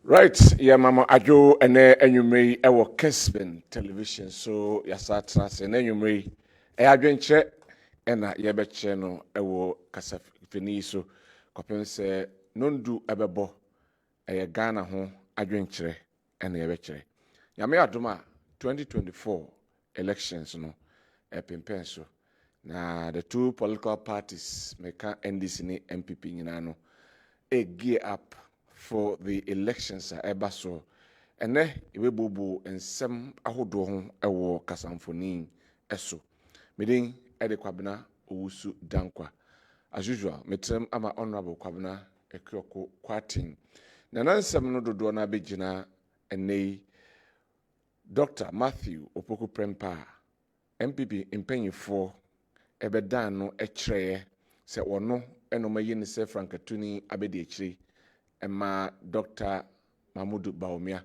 Right, yeah, Mama Ajo and enyumri ewo Kessben television so yasa trans and enyumri Adwenkyere ena yebeche no ewo kasafini so kopem se nondu ebebo Ghana ho Adwenkyere ena yebechere. Nyame adoma 2024 elections no epempen so na the two political parties meka NDC ni MPP nyina no gear up for the elections ebaso ene ibebubu ensem ahodo ho ewo kasamfoni eso medin ede Kwabena Owusu Dankwah as usual metrem ama honorable Kwabena ekyoko kwatin na nansem no dodo na begina ene Dr. Matthew Opoku Prempa MPP impanyifo ebedan no ekyereye se wono enomayi ne se Frankatuni abedi ekyiri Emma Dr. Mahmoud Baumia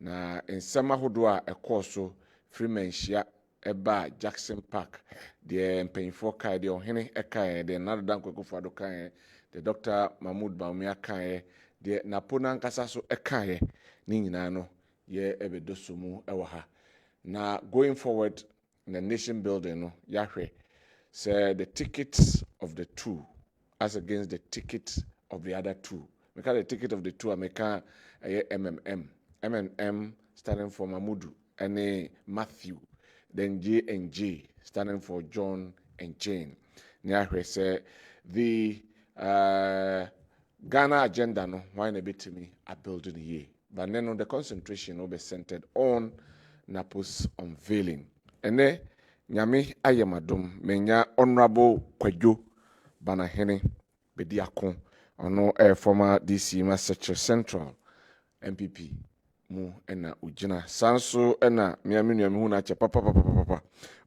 na ensema hodo a ekoso Freemanshia eba Jackson Park de mpanyifo kai de ohene ekai de nadodan kwekofo ado kai de Dr. Mahmoud Baumia kai de napona nkasa so ekai ni nyina no ye ebedosomu ewa na going forward in the nation building no yahwe say the tickets of the two as against the tickets of the other two. Because the ticket of the two American MMM standing for Mahmoud and Matthew, then J&J standing for John and Jane. Nyahwe say the Ghana agenda no why na bit me a building here. But then on the concentration will be centered on Naples unveiling. Ene nyame ayemadom menya honorable Kwadwo Banahene Bediakon ono former DC Master Central MPP mu ena ujina sanso ena miaminu hu na che papa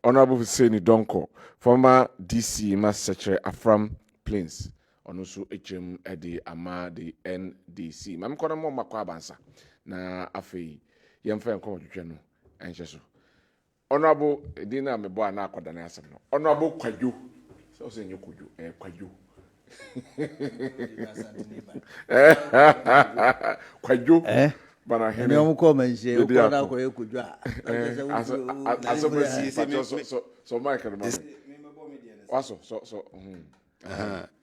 honorable Hussein Donko former DC Master Afram Plains ono so echem edi ama the NDC mam kono mo makwa abansa na afei yemfa enko twetwe no enhye so honorable edina mebo ana akoda na asem no honorable Kwadwo so se nyekudwo Kwadwo Kwadwo bana hene no ko menje ko na ko ekudwo so Michael man waso so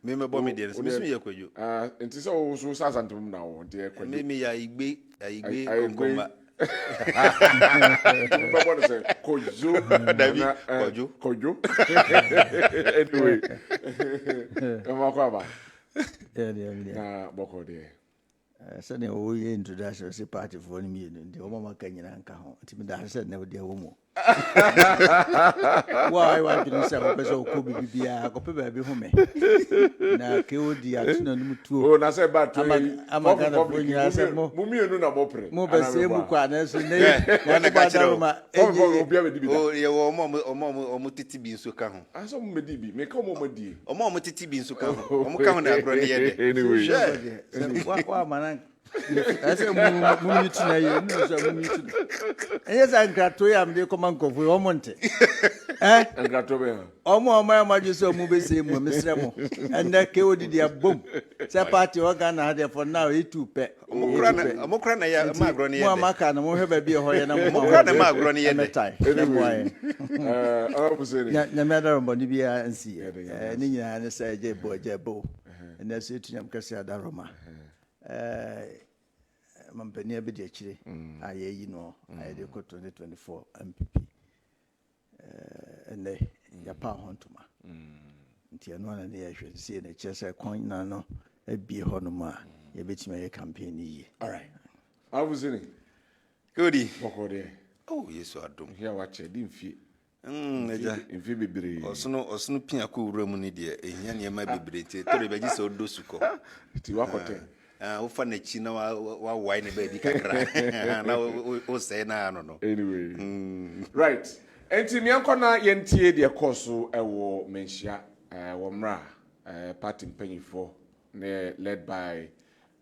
me me bo me die so me ye Kwadwo enti so so sasantum na wo de Kwadwo me ya igbe kokoma Kojo anyway na boko de sane o ye introduction se party for me ndi o mama kanyina nka ho ntimi da se na de wo mo why you say ko so ko bibia ko pe ba bi home na ke odi atuna num tuo o na se ba to ama kana bonya se mo mienu na mo pre mo be se mu kwa na so ne na ka chiro o ye wo mo titi bi nso ka ho aso mo medi bi me ka mo di mo titi bi nso ka ho mo ka ho na agro ne ye de anyway wa manan ese mu mitu na ye nu so mu mitu esa nkrato ya mde ko man kofu o monte nkrato be omo ma ju so mu be se mu mesre mo enda ke odidi abom se party organ na there for now itu pe mo kra na ya ma agro ne ye de mo amaka na mo hwe ba bi ho ye na mo kra na ma agro ne ye de na me adaro mboni bia ansi ni nyina ne se je bo na se tunyam kase adaroma mampania be de akire ayeyi no ayede ko 2024 MPP ene ya pa hontuma nti eno na ne ya hwese na chese kon na no ebie ho no ma ye betime ye campaign yi all right avuzini goody bokode oh yesu adom here wache di mfie eja mfie bebere osunu pia ko wura mu ni de ehia ne ma bebere ti to be gi se odo suko ti wakote Ufa ne china wa wine baby kakra. Na o say na no. Anyway. Right. Enti mi anko na yentie de course ewo menhia wo mra party mpanyifo ne led by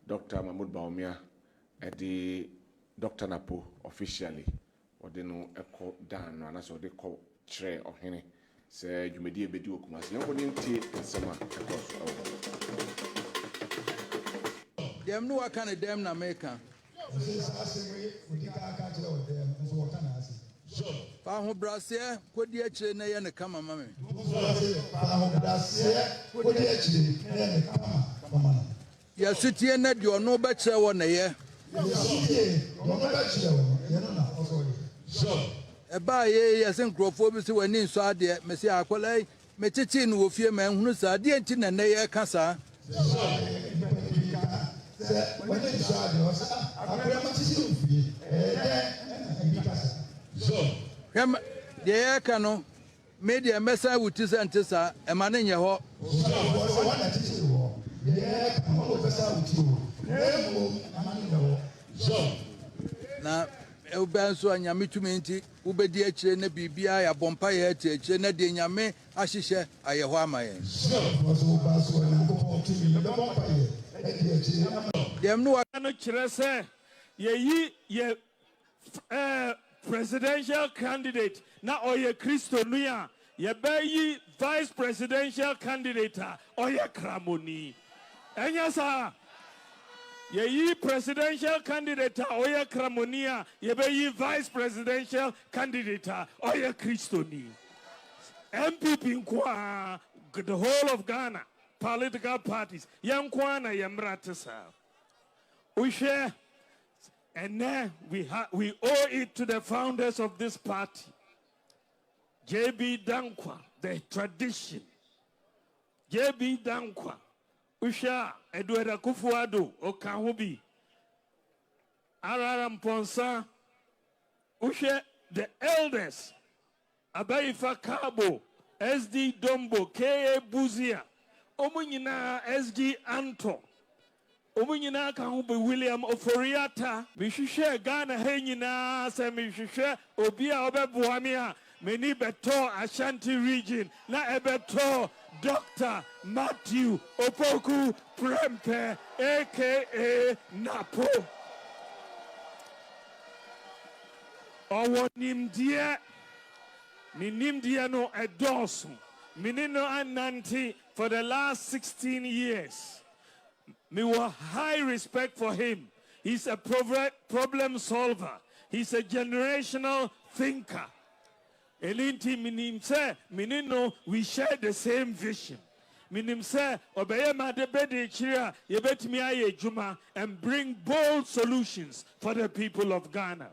Dr. Mahmoud Baumia the Dr. Napo officially ode no eko dan no anaso de ko kire ohene se dwumedi ebedi okumase yanko ni ntie asema course Dem no kind of dem na America. Fa ho brase kodi akire na ye ne kama mame. Ya sutie na de ono ba kire wo na ye. Eba ye ya sen krofo bi se wani nso ade me se akwalai me chichi no ofie ma hunu sa de enti na ne ye kasa. The cano made a message with his antissa, a man in your now, Elbanso and Yamitumenti, Ubediache, Nebibia, a Bompire, Chena de Yame, Ashisha, Ayahama. Dem no Chirese, ye presidential candidate, na oye Christo Nuya, ye be vice presidential candidate, oye Kramoni. Enyasa, ye presidential candidate, oye Kramonia, ye be vice presidential candidate, oye Christo Ni. MPP Nkwa, the whole of Ghana, political parties, Yankwana Yamratasa. We share, and then we owe it to the founders of this party. J.B. Dankwah, the tradition. J.B. Dankwah, Usha, Edward Kufuado, Okahubi, Araram Ponsa, Usha, the elders, Abaifa Kabo, S.D. Dombo, K.A. Buzia, Omunyina, S.G. Anto, Omunyina Kahubi William Oforiata, Mishushe Ghana Henyina, Semishushe, Obia Obe Buhamia, Meni Beto Ashanti region, na Ebeto Dr. Matthew Opoku Prempe, aka Napo. Owanimdia, Minimdia no Edosu, Minino Ananti for the last 16 years. Me were high respect for him. He's a problem solver. He's a generational thinker. Elinti minim se minino we share the same vision. Minim se obeye madebede chira yebetimi aye juma and bring bold solutions for the people of Ghana.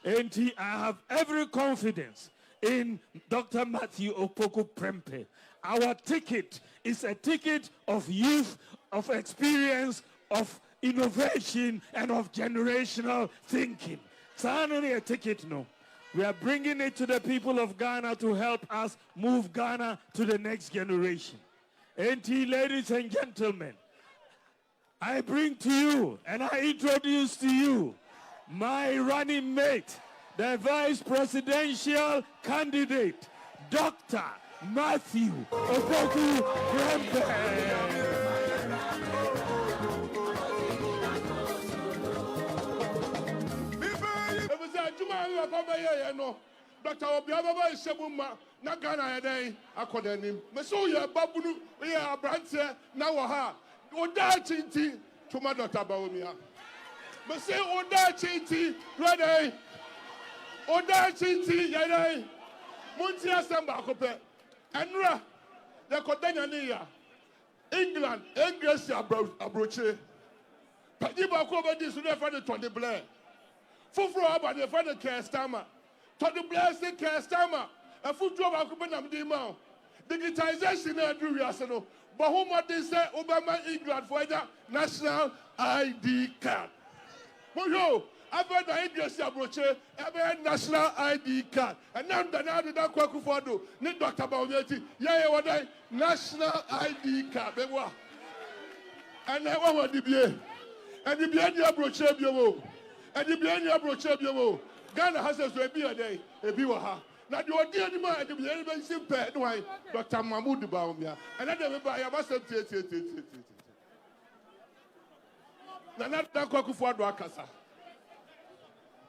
And I have every confidence in Dr. Matthew Opoku Prempe. Our ticket is a ticket of youth, of experience, of innovation, and of generational thinking. It's not only a ticket, no. We are bringing it to the people of Ghana to help us move Ghana to the next generation. And ladies and gentlemen, I bring to you and I introduce to you my running mate, the vice presidential candidate, Dr. Matthew Opoku Prempe. Dr. Obiababa is Sebuma, Nagana Day, Akodanim. Mesoya Babunu, we are branch now. Oda Chinti to my Dr. Baumia. Mese Oda Chinti, ready. Oda Chinti, Yade, Muntia Samba Cope, Andra, the Kodania, England, English Abroche. Padiba Koba this will never to the Blair. Fufro about the father Kessben. To the blessed Kessben. A foot job I could be demand. Digitization and do Yasano. But whom what they say Obama England for the national ID card. Mojo, I've had the English approach, I've had national ID card. And now the Dankwah for do, need Dr. Baumeti, yeah, what national ID card. And I want to be. And the Biania brochure bio. And the Biania brochure bio. Ghana has a be a day, a biwaha. Now you are dear man, and the Biania simple, no, Dr. Mahmoud Baumia. And I never buy a master. Nana Dankwah Akasa.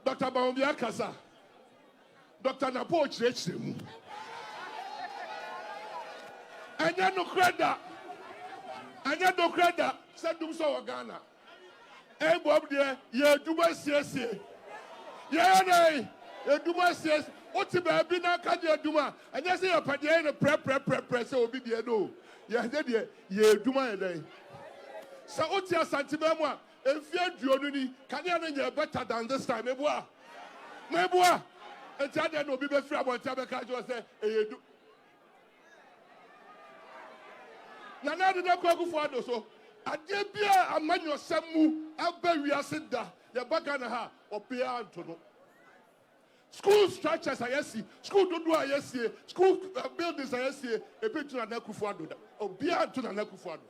Dr. Baumia Kasa. Dr. Napo Church. And you no credit. And you no credit. Said do so Ghana. Eh, Bob dear, ye do my CSC. Yeah, you do my CSC. What's the baby now? Can you do my? And you say a padiana prep, so be the no. Yeah, ye do my day. So what's your sentiment? If you're doing, can you better than this time? My boy. And tell them no be free about Tabaka say, you do. Nana did not go for so. I did be a man yourself, I'll bury a cinder, your back and a ha, or beyond to know. School structures, I see, school to do, I see, school buildings, I see, a bit to an Ekufado, or beyond to an Ekufado.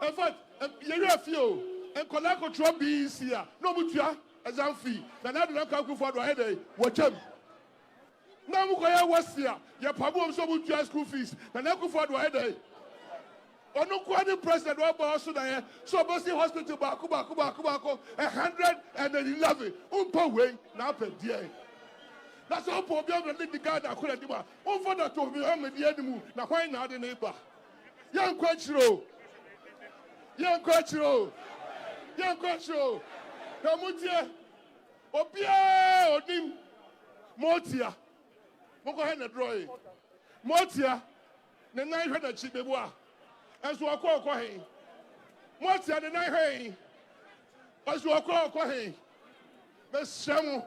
In fact, you have few, and Colacco Trump is here, no mutua, as I'm fee, Nana did not go for the headache, watch him. Now, Mukoya was here, your problem so much school fees, and Ekufado headache. Ono kwani president wa ba so na so Bosi hospital ba ku 111 umpa we na pa die na so po bi o the guard akora di ba o for that to bi o me die mu na kwan na ade na iba yan kwachiro na mutie obia odim motia moko he na droy motia ne nan hwe na chi bebu a and so I call him. What's the other night? As you call him, Miss Shamu,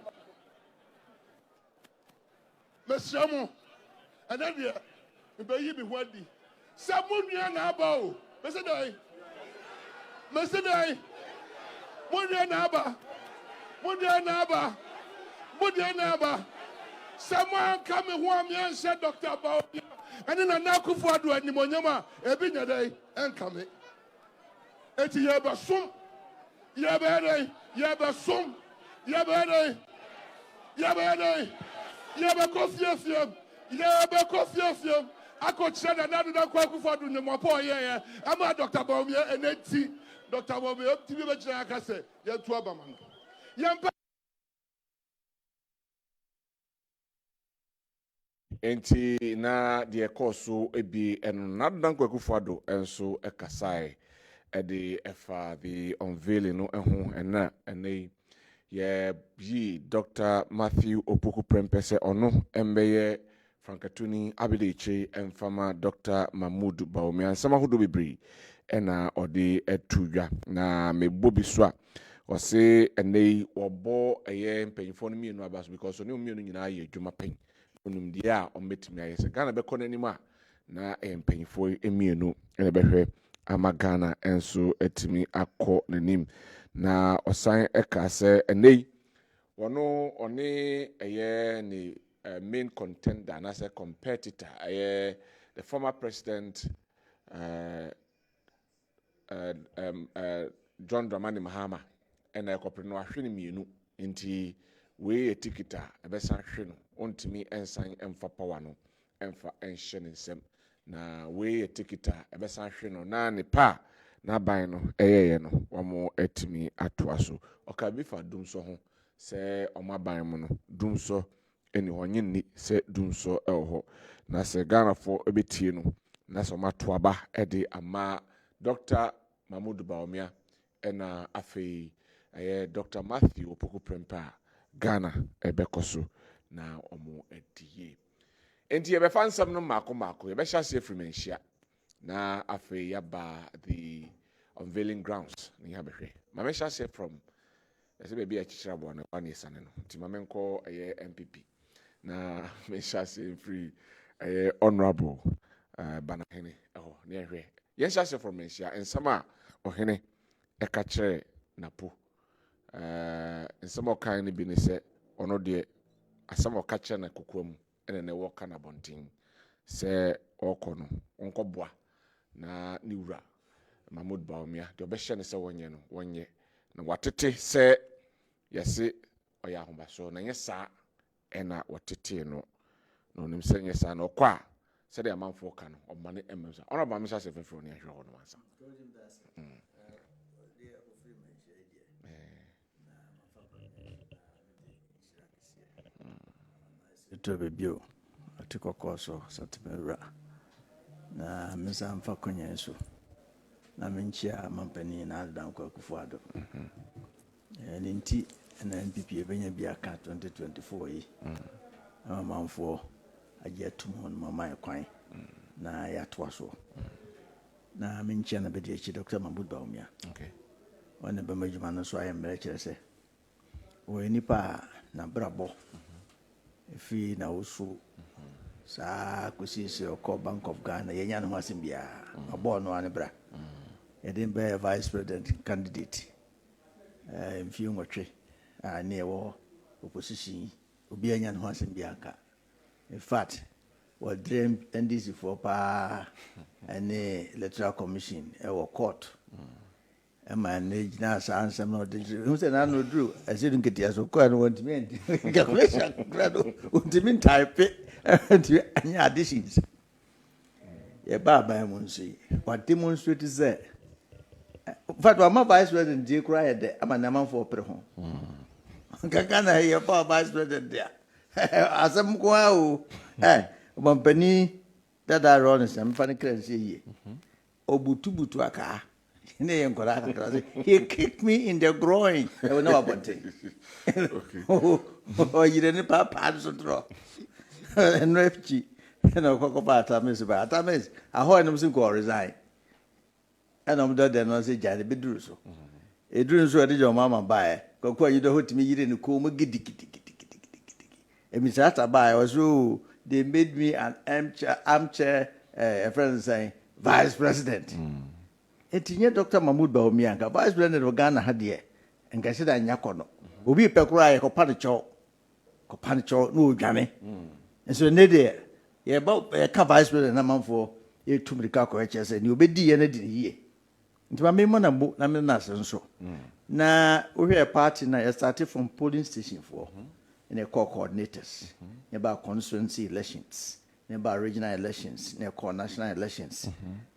and then you be worthy. Someone you are now, Mr. Day, Mudia someone coming one and said, Dr. About you. And then I now go for do any monoma, a bit a day, and come. It's Yaba Sum, Yaba coffee. I could send another Dankwah for doing the Mopo, yeah. I'm a Dr. Baumia and 80. Dr. Baumia, to be like I said, you're 12 man. Enti na de ekoso ebi eno na Dankwah Akufo-Addo enso ekasai ede efa the unveiling no eho ena ene ye bi Dr. Matthew Opoku Prempese ono embeye Frankatuni Abideche emfama Dr. Mahmoud Baumia nsama hodo bebre ena ode etudwa na mebobi so a ose ene obo eye mpanyfo no mienu abaso because oni mienu nyina ye adwuma pen onum dia ombetimi ayese Ghana be kono anima na mpanyfo emienu ene behwe ama Ghana enso etimi akọ nanim na osan eka se ene wono oni eye ni main contender and as a competitor the former president John Dramani Mahama and I no ahwe mienu nti we etikita ebesa hwe no ontimi ensan emfa power no emfa enhye nsem na we etikita ebesa hwe no na ne pa na ban no eyeye no womo etimi atoa so okabifa dum so ho se omaban mu no dum so eni honye ni se dum so eho na se Ghana for ebetie no na so matoaba ede ama Dr. Mahmoud Baumia ena afei Dr. Matthew Opoku Prempese Ghana ebekoso na omo edie enti ebefa nsam no mako ebehya se frimenhia na afei yaba the unveiling grounds ni habehwe mamehya se from ese baby a chichirabo na kwani sane no nti mamenko MPP na mesha se free honorable banahene ne ehwe yesha se from menhia ensama ohene eka kire napo ensama kan ne bi ne se ono de asama oka kire na kokoam ene ne woka na bontin se okono onkoboa na ni wura Mahmoud Bawumia de obehye ne se wonye no wonye na watete se yesi oya ahobaso na nye saa ena watete no no nim se nye saa no kwa se de amanfo ka no obane emza ona ba misa se fefro ne ahwe ho no ansa to bebio atikoko so satemura na misa mfa konya so na menchia mampani na Dankwah kufuado nti na MPP ebenya bia ka 2024 yi amamfo agye tumon mama kwan na yatwa so na menchia na bedi echi Dr. Mahmoud Bawumia okay wana be majuma no so ayemre kire se wo nipa na brabo fi na usu sa kusisi oko Bank of Ghana yenya no asimbia abo no ane bra yedin be vice president candidate mfi ngotwe na ewo opposition obi anya no asimbia ka in fact what dream NDC for pa ane electoral commission ewo court manage na answer no de who say na no drew as you get ya so kwa no want me calculation grado ultimate type and anya additions ye baba mo nsi what demonstrate say in fact my vice president dey cry there am na man for pre ho kaka na ye vice president there asem kwa o bompani dada ron sam fa ne kran say ye obutubutu aka he kicked me in the groin. I will know about it. Okay. Oh, you didn't papa so draw. And refugee. No cocoa tamis about tamis. I heard him go resign. And I'm dead and I say, Johnny be drew so. A dream so did your mamma buy. Go you don't to me, you didn't call me giddy. And Miss Atta buy was rule. They made me an armchair, a friend saying, Vice President. Etinye Dr. Mahmoud Bawumia ka vice president of Ghana hadie enka se da nyako no obi pekura ye ko panicho no odwane enso ne de ye ba ka vice president na manfo ye tumrika ko eche se ni obedi ye na di ye ntima me mo na bo na me na senso na we party na started from polling station for in a coordinators about constituency elections about regional elections, national elections,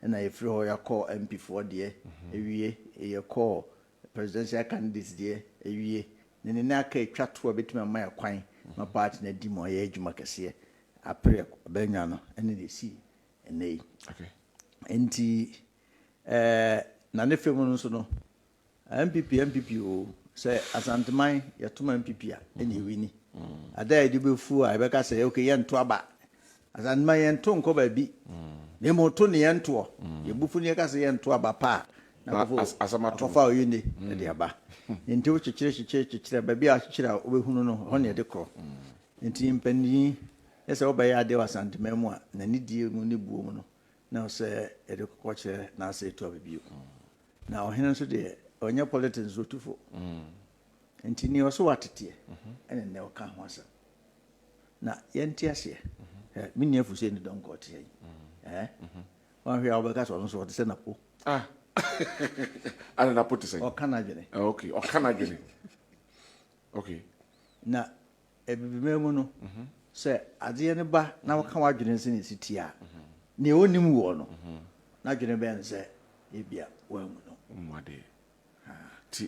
and I feel you call MP for dear, you call presidential candidates dear, a year, then in that case, chat to a bit my quine, my partner Dimo age Macassia, a prayer, Benano, and they see, and they. Okay. And the Nanefemono no MPP, say, as Aunt mine, you're 2 MPP, and you win. A day you be fool, I better say, okay, and to about. As an my tongue cover be, Nemo Tony and tour, you buffuni as a to abapa, as a matter of our uni, the abba. Into church, baby, I chill out with who know honey the crow. In team penny, as obey a de was anti memoir, and need you money boom. Now, say, a watch now say to a review. Now, hence today, on your politics, so too full. And Tini also what it and never come once. Now, Yentias me near for saying don't go to you. One here over gas on so to send up. Ah, I don't put to say. Or can I get it? Okay, or can I get it? Okay. Now, a baby say, at the end bar, now come out in the city. Near only one. Now, you know, say, it be a well, no.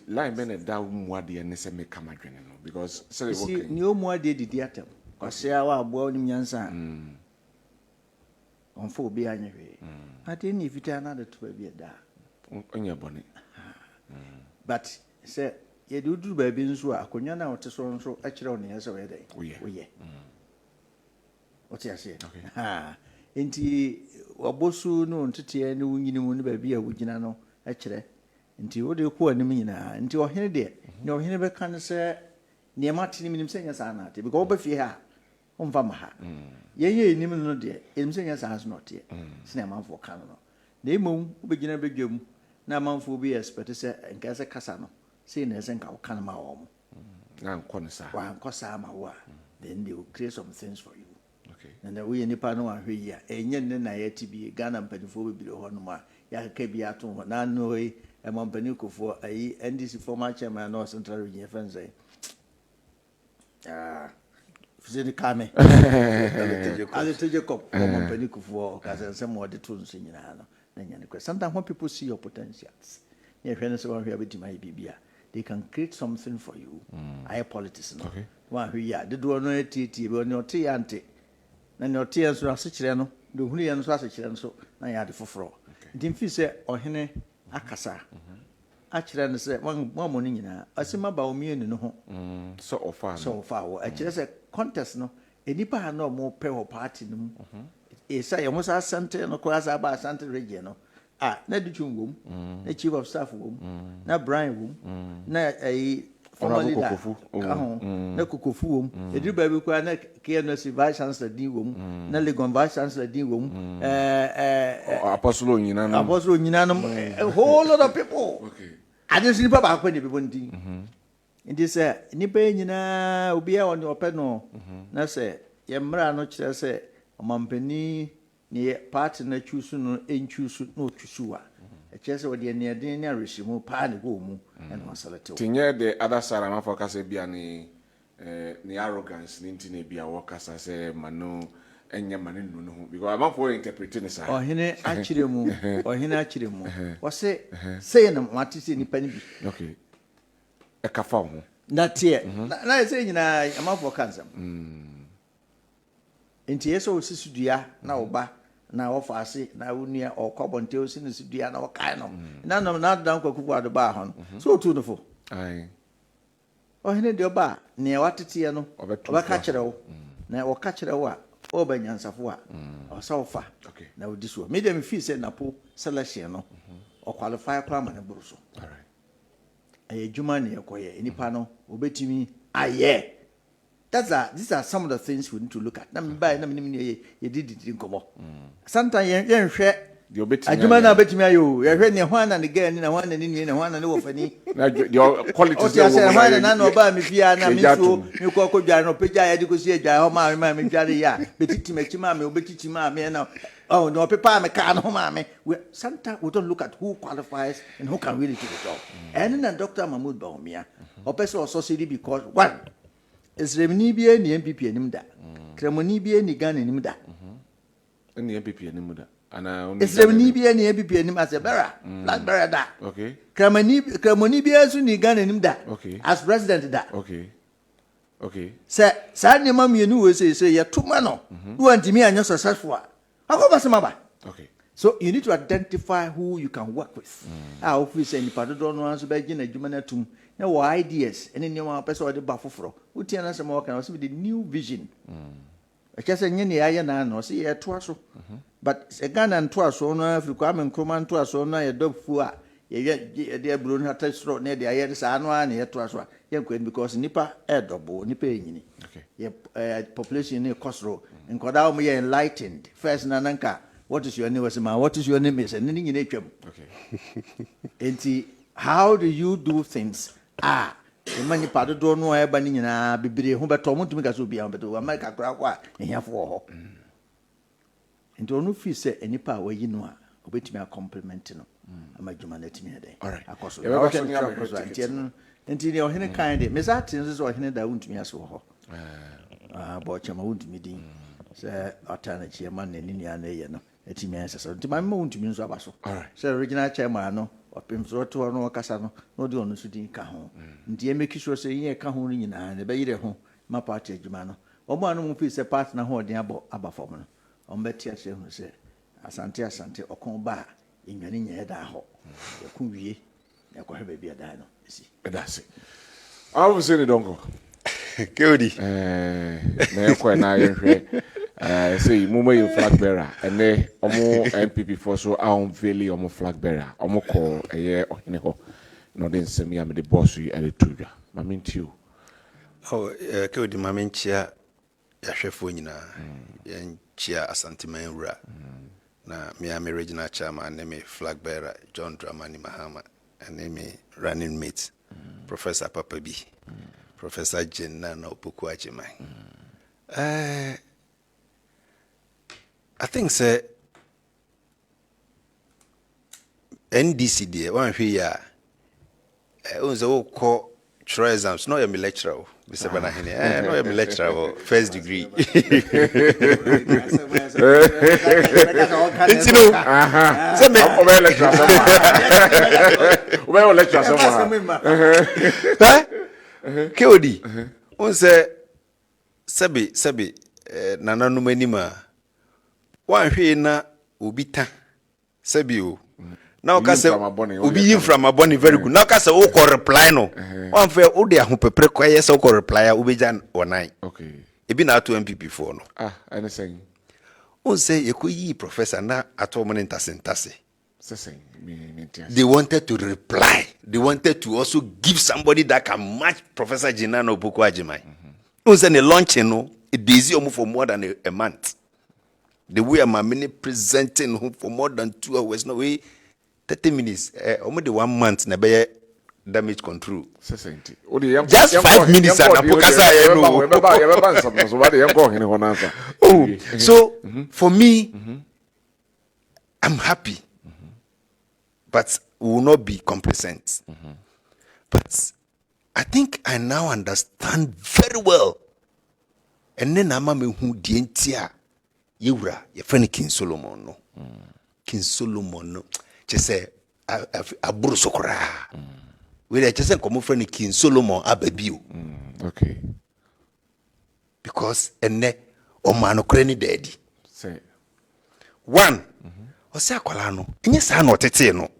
Line men down what the NSA may come again because say no more did the atom. Or say our boy in Yansan on 4 behind your way. I didn't if you turn another to be a da on your bonnet. But say, you do baby so I could not out to so actually on the answer day. Oh, yeah. What's I say? Okay. Ha. Inti Wabosu no to tear no winning baby a Wujinano actually. Inti what do you call me now? Into your head there. No, he never can say near Martin himself as an because over here. On Vamaha. Ye, nimble no dear, himself as not yet. Snam for Canada. Name begin a big gum. Now, man for be as better say and Gaza Casano. Seeing as and Canama home. Now, Consa, one Cosama, then they will create some things for you. Okay. And we in the panel are here, and yen then I had to be Ghana and Penny for below Honoma. ya ka bi ato na no yi e mampani kofo ayi NDC former chairman no central region friends say Fizini Kame Ale Jacob mampani kofo ka say some more the tools nyina no na nya ne sometimes when people see your potentials you hwene so one hwe abeti mai bibia they can create something for you I politics no one hwe ya de do no etieti be no te ante na ne ote enso asechire no de hunu ye nso asechire nso na ya de foforo ntim fi se ohene akasa akire no se mo no nyina asema ba omienu no ho so ofa wo akire se contest no enipa ha no mo pe ho party no esa ye mo sa asante no ko asa ba asante region no na Dichum wom na chief of staff wom na Brian wom na former leader na Kokofu wom edri ba bi kwa na KNC vice chancellor din wom na Legon vice chancellor din wom apostle nyina no a whole lot of people adesi nipa ba kwa ni people din ndi say nipa nyina obi a on ope no na say ye mra no kire say omampani ni party na choose no enchoose no choose wa chese wodi ne den na resimu pa ne go mu and wasalete tinye the other side am for kase bia ni arrogance ni ntine bia wo kasa se mano enya mane nunu ho because am for interpreting this ohene akire mu wo say na mate se nipa ni bi okay e ka fa ho na tie na say nyina am for cancer enti yeso osisudua na oba na ofase na unia okobonte osinusudua na okai no na no na Dankwah kufu adoba ho so tu no fo ai ohene de oba ne watete no obaka kire wo na oka kire wo a obanyansafo a osawofa na odi so me dem fi se napo selection no o qualify kwa ma ne buruso all right aye juma ne ekoye enipa no obetimi aye these are some of the things we need to look at. Na mba na minimi ye did nkomo. Sometimes ye hwe the obetimi adwuma na obetimi ayo ye hwe ne ho na ne ga ni na ho na ni na ho na ne wo fani na the qualities they wo na no ba mi bia na mi so mi ko dwa no peja ya diko si dwa ho ma mi dwa ya betiti machi ma mi obetiti ma mi na oh no pepa me ka no ma mi sometimes we don't look at who qualifies and who can really do the job. And then Dr. Mahmoud Bawumia opeso society because one Esremni bia ni MPP anim da. Kremoni bia ni Ghana anim da. Ni MPP anim da. Ana Esremni bia ni MPP anim as a bearer. Black bearer da. Okay. Kremoni bia su ni Ghana anim da. Okay. As president da. Okay. Say ni ma mienu we say ya tuma no. Do antimi anyo successful. Akoba se maba. Okay. So you need to identify who you can work with. Office any part do no anso be gina adwuma na tum. Na what ideas and any one person the bafoforo. Uti na some can also be the new vision. I just say nyene ya na no say ya to aso. But a Ghana and to aso no Africa am nkroma to aso na ya dofu a ye dey bro na testro na dey aye sa no na ya to aso ye kwen because nipa double nipa enyini. Okay. Ye population ne kosro. Nkoda o ye enlightened. First na nanka what is your name was ma what is your name is and nyine twam. Okay. Enti how do you do things? Many part do no eba ni nyina bibire ho beto mo tumi ka so bia beto America kra kwa ehiafo ho nti onu fi se enipa a wayi no a obetumi a compliment no amadwuma na timi ede akoso nti ni ohene kan de mesa tin so ohene da untumi aso ho bo chama untumi din se atana chi ma na ni ni ana ye no etimi ansa so nti ma untumi nso abaso se original chairman no opimso to no kasa no no de onu su din ka ho nti e make sure say yen ka ho nyina na be yire ho ma party adwuma no omo anu mu fi se part na ho den aba fom no ombeti ase hu se asante okon ba enwane nya da ho yakun wie yakọ hebe bia da no esi that's it awu se ni donko Keodi na yakọ na yehwe say mumo you flag bearer ene omo MPP for so aun veli omo flag bearer omo ko eye ohine ho no den semi am the boss you ele tudwa maminti you Keodi maminchia ya hwefo nyina ya chia asanteman wura na me am regional chairman na me flag bearer John Dramani Mahama and me running mate Professor Papa B Professor Jenna na Opoku Achiman I think say NDC there one here was all call trial exams no am lecturer Mr. Banahene no am lecturer first degree you know say me we lecturer somewhere KOD on say sebi nana no manima one hwe na obita sebi o now ka say obi yin from aboni very good now ka say o ko reply no one fe o de ahopepre kwa yes o ko reply obejan onan okay ebi na to MPP for no anything on say ekoyi professor na atomo ntase they wanted to reply. They wanted to also give somebody that can match Professor Jinano Boko Ajimai. It was in a launch, you know, a busy for more than a month. The way I'm presenting him for more than 2 hours, no way, 30 minutes, almost 1 month, never damage control. Just 5 minutes, so for me, I'm happy. But we will not be complacent. But I think I now understand very well. And then I'm who the entire Yura, your friend King Solomon, no. King Solomon, no. Just say, a brusokra. We are just a common friend King Solomon, a baby. Okay. Because, and then, oh man, cranny daddy. Say. One, or say, Colano, and yes, I know Tete, no.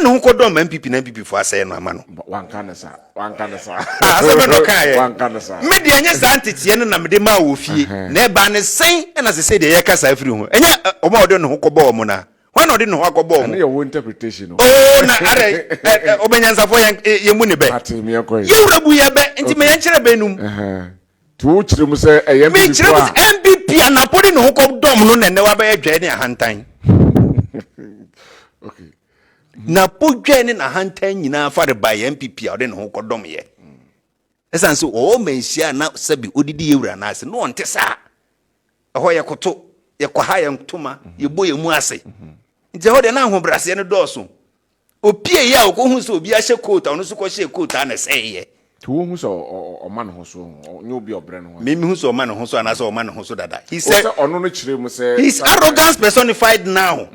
No ko do MPP na MPP for asay no ama no wan kan sa asem no kai wan kan sa me de anya santetie no na me de ma wo fie na ba ne sen na se se de ye kasa afiri ho enya omo ode no ko bo mo na wan ode no ko bo mo na your interpretation no na are obenyansa fo ye mu ne be atimi yakoi ye wurabu ye be enti me yankere be num tu chire mu se eye me chire mu MPP anapodi no ko dom no ne wa be adwa ne ahantan okay na podwane na hantan nyina fa de by MPP ode ne ho kodom ye esan so o menhia na sabi odidi yewura na ase no onte sa ho ye koto ye kwaha ye ntoma ye boye mu ase nje ho de na ho brase ne doso opie ye akohu so obi ahye coat ono so ko hye coat ana seye tu hu so o man ho so nyo obi obre no me hu so o man ho so ana so o man ho so dada he said ono no chire mu say his arrogance personified now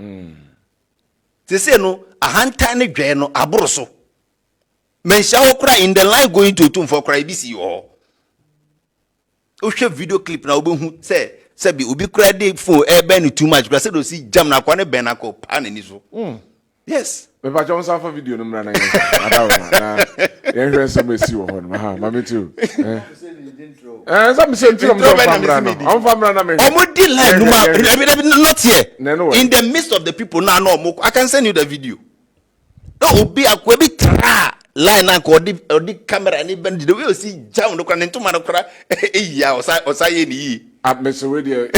they say no ahantan ne dwe no aboroso menhia wo kra in the line going to tum for cry bisi yo o hwe video clip na obehu say bi obi kra dey phone e ben too much kra say do see jam na kwa ne ben akọ pa na ni so yes me ba jom sa for video no mra na adawo na ye hwe so mesi wo ho no ha mama too some say I'm famra na me omodi line not here in the midst of the people now no I can send you the video no obi akwabi tra line na ko odi camera ni ben the way you see jam no kwa ntuma no kra ya osa ye ni Mr. Radio,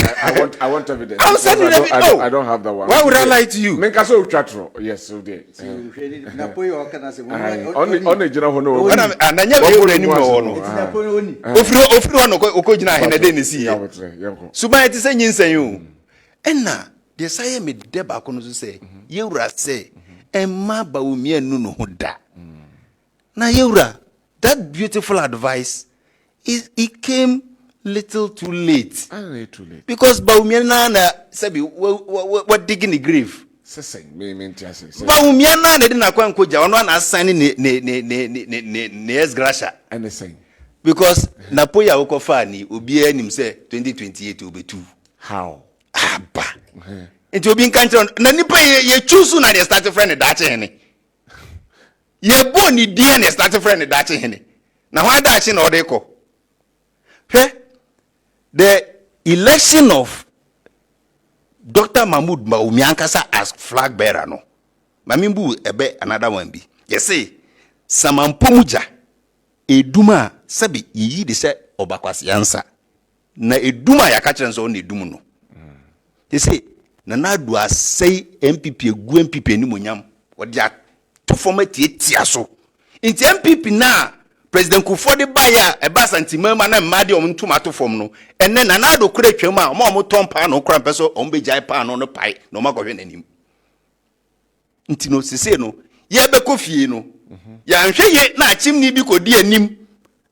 I want evidence. I'll send you the video. I don't have that one. Why would I lie to you? Menka so chatro. Yes, so there. On ejina ho no. Ananya we ure ni mo no. Ofiri ono okojina he na de ni si. Suban eti se nyinsan yo. Enna de say me de ba ko no so say yewura say emma ba omi anu no ho da. Na yewura that beautiful advice it came little too late. Too late. Because Baumiana sabi what digging the grave. Me Baumiana ne didn't akwan koja ono na assign ne esgrasha. Anything. Because Napoya okofa ni obi anim say 2028 obetu. How? Aba. It will be in country na nipa ye choose na dey start friend that hene. Ye bo ni die na start friend that hene. Na why that na odeko? Hey, the election of Dr. Mahmoud Bawumiankasa as flag bearer no. Mamimbu ebe another one be. Yes say Samampomuja eduma sabi yi de se obakwasi ansa. Na eduma ya ka kire nso na edum no. They say na do asay MPP egu MPP ni monyam. Odi to format etia so. Inti MPP na President Kufode baya eba santimama na mmade omntuma to fom no enne na na do kura twam a omo tompa no kura peso ombe jai pa no pai no makohwe nanim Ntino sese no ye be kofie no ya nhwe ye na achimni bi kodi anim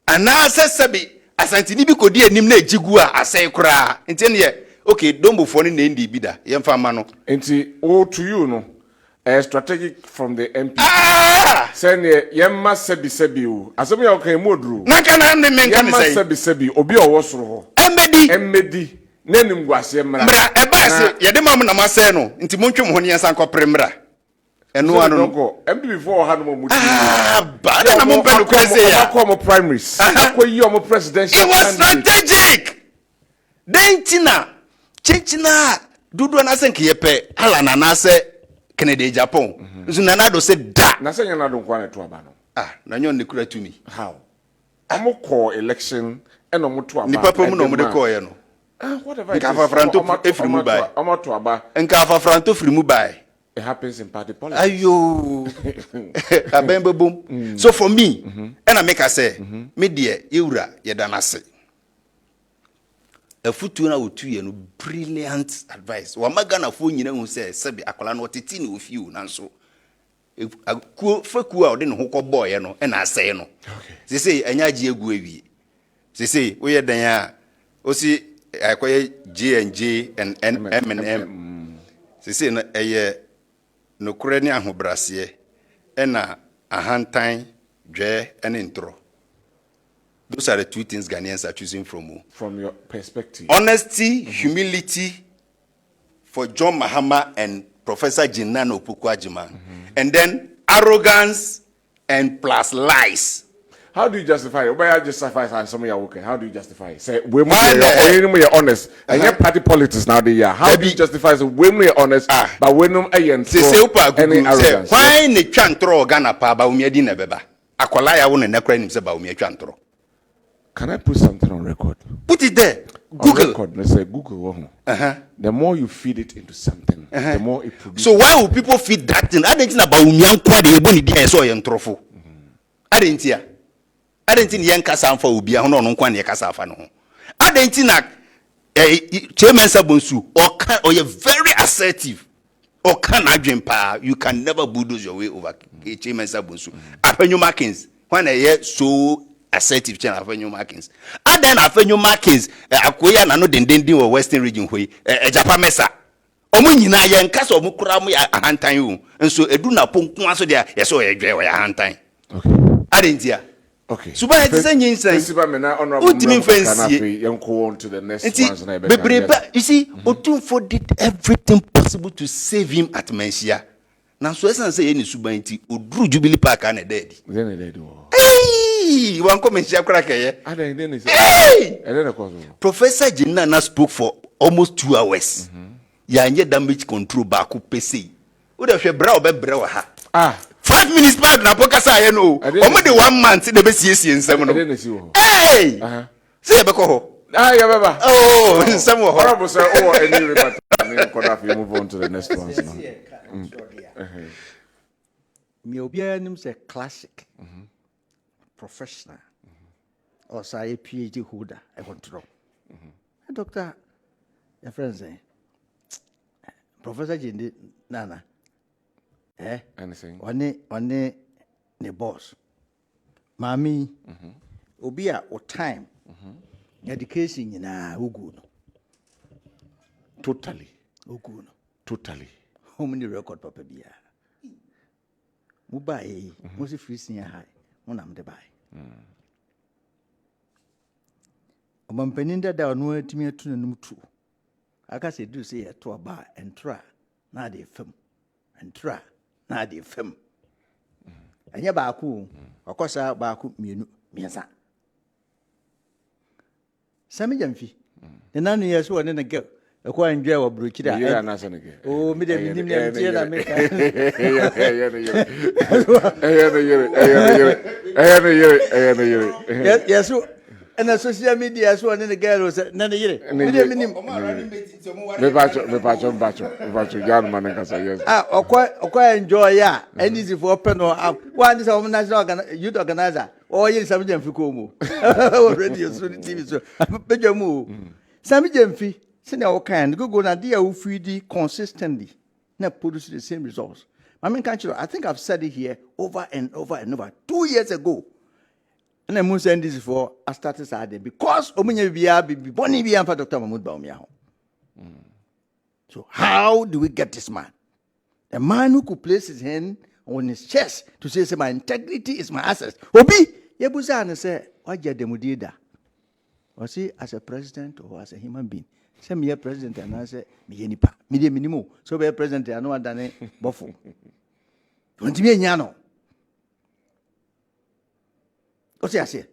ana sesebi asantini bi kodi anim na ejigu a asai kura ntine ye okay dombofo ne ndi bi da ye mfa ma no nti o to you no strategic from the MP say yemma sebi o asem ya okan moduru na kana ne menka ne say yemma sebi obi owo soro ho emmedi nanim gwase mra eba se ye de mam na masay no nti montwem ho ne yensan kopre mra eno anu no MP before ha no mu ba na mo be no kwese ya ko primaries ko yi o presidential it was strategic dentina chinchina dudu na senke yepe ala na na se Kennedy Japan nso nana do se da na se nyana do nkwa na to aba no na nyon ne kura tumi how amoko election eno mo to aba ni papa mu no mo de ko ye no whatever nka fa franto efri mu bai to aba nka fa franto efri mu bai it happens in party politics ayo abembe bom so for me and I make I say me de ewura ye da na se afutu na otu ye no brilliant advice wa magana fo nyina hu se sebi akola no teti ni ofiu nanso akuo faku a ode ne ho kɔ boy no na asɛe no okay say anya gye egu awie say wo ye dan a osi akoye J&J and M&M say na eye no kure ne ahobrase na ahantan dwe ene ntro. Those are the two things Ghanaians are choosing from your perspective. Honesty, humility for John Mahama and Professor Jinano Pukwajima. And then arrogance and plus lies. How do you justify it? Why justify some of your work? How do you justify it? Say, we're honest. And your party politics now, they are. How do you justify it? We're honest, but we're not any arrogance. Why ne chantro Ghana pa ba umiedi na beba? Akola ya wona na kra nim se ba umie chantro. Can I put something on record? Put it there. Google. On record, let's say Google. The more you feed it into something, the more it produces. So why will people feed that thing? I didn't know about Unyankwa de eboni dia so ye ntrofo. I didn't hear. I didn't think yen kasa amfa obi a hono nkwa ne kasa afa no ho. I didn't think Chairman Sabonsu or you're very assertive. Or can adwen pa, you can never bulldoze your way over Chairman Sabonsu. Afenyo Markins, when I hear so assertive channel Afenyo Markins. And then Afenyo Markins, akoya na no dendendin or Western region hoi, Japa Mesa. Omo nyina ye nkasa omo kura mo ya ahantan yu. Nso edu na ponku aso dia ye so ye dwe ya ahantan. Okay. Adentia. Okay. Suba hetise nyinsan. Ultimate fancy. On to the next ones na be. You see, Otumfo did everything possible to save him at Mensia. Now so esan say any suba nti oduru Jubilee Park na dead. Then dead. Hey, wan come Mensia kra keye. Then hey! Professor Jinana spoke for almost 2 hours. Yanye damage control back ku pese. Wo de hwe bra obebra wa ha. 5 minutes back na pokasa ye no. Omo de 1 month na be siesie nsem no. Hey! Say be ko ho. Yeah, baba. Oh, nsem wo ho. Horrible sir. Oh, any rebut. I move on to the next one. Me obia nim say classic. Professional. Or say PhD holder I control. Doctor, your friends say Professor Jindi Nana. Anything? One ne boss. Mami, obia o time. Education na ugu no. Totally. Ugu no. Totally. How many record papa bia? Mubai, most free senior high. Monam de buy. Omampaninda da no etimi atu nanum tu. Aka se do say to aba entra na de fam. Entra na de fam. Anya ba ku, akosa ba ku mienu, miensa. Sami jamfi. The nanu yesu one na girl. Eko anjwe wa brochira. Yeah, na se nge. Oh, mi de minim na tie na make. Yes, and the social media so one the girl say na yire. Mi de minim. Me bacho Jan man nka say yes. Okwa enjoy ya. Any easy for open or up. One is our national youth organizer. Or yin Sami Jamfi ko mu. Radio so TV so. Bejo mu. Sami Jamfi, say na o kind go na dia wo feed consistently. Na produce the same results. I mean, can't you? I think I've said it here over and over and over. 2 years ago. And I'm saying this before I started Saturday because Omunya be Bonnie be for Dr. Mahmoud Baumia. So how do we get this man? A man who could place his hand on his chest to say, my integrity is my assets. Obi, Yabuzan say, what you demudida? Was he as a president or as a human being? Say me a president and I say, me nipa, me de minimum. So be a president, I know what done bofo. Don't me nyano. What's he say?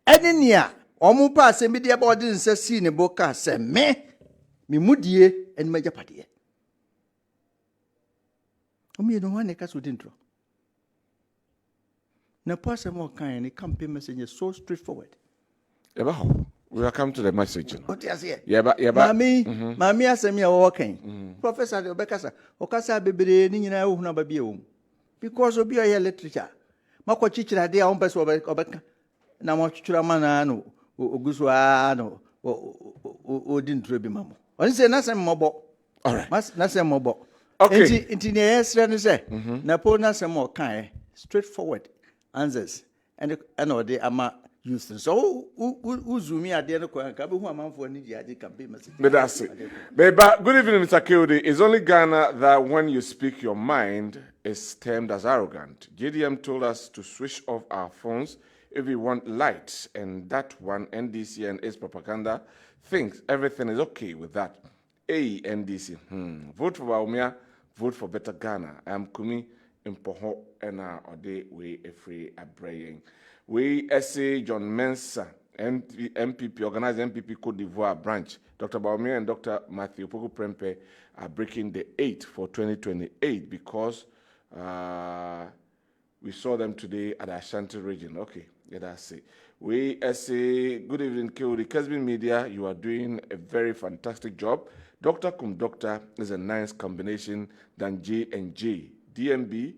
Any near, omu pa se media body and say, see ne boka, say me mudie and major party. Omi don't want a cast with intro. Now, pass a more kind, a campaign message so straightforward. We will come to the message. What you say? Yeah, but Mammy, I say me a walking. Professor Rebecca, Ocasa baby, Nina, who number be because of your literature. Mako teacher, they are on best of Obeka. Now, what you man, Oguswano, or didn't rebi mamma. I say nothing more. All right, nothing more. Okay. Into the air, say, Napona some more kind, straightforward answers, and they are used. So, who zoom me at the end of the who amount for any campaign message. But that's it. But good evening, Mr. Kilde. It's only Ghana that when you speak your mind is termed as arrogant. JDM told us to switch off our phones if we want light, and that one, NDC and its propaganda, thinks everything is okay with that. Hey, NDC, vote for Baumia, vote for better Ghana. I am Kumi Impoho Ena Ode We Efree Abraying. We essay John Mensah, MPP, organized MPP Côte d'Ivoire branch. Dr. Baumia and Dr. Matthew Poku Prempe are breaking the 8 for 2028 because we saw them today at the Ashanti region. Okay, yeah, that's it. We essay, good evening, Kilde. Kessben Media, you are doing a very fantastic job. Doctor cum doctor is a nice combination than J and J. DMB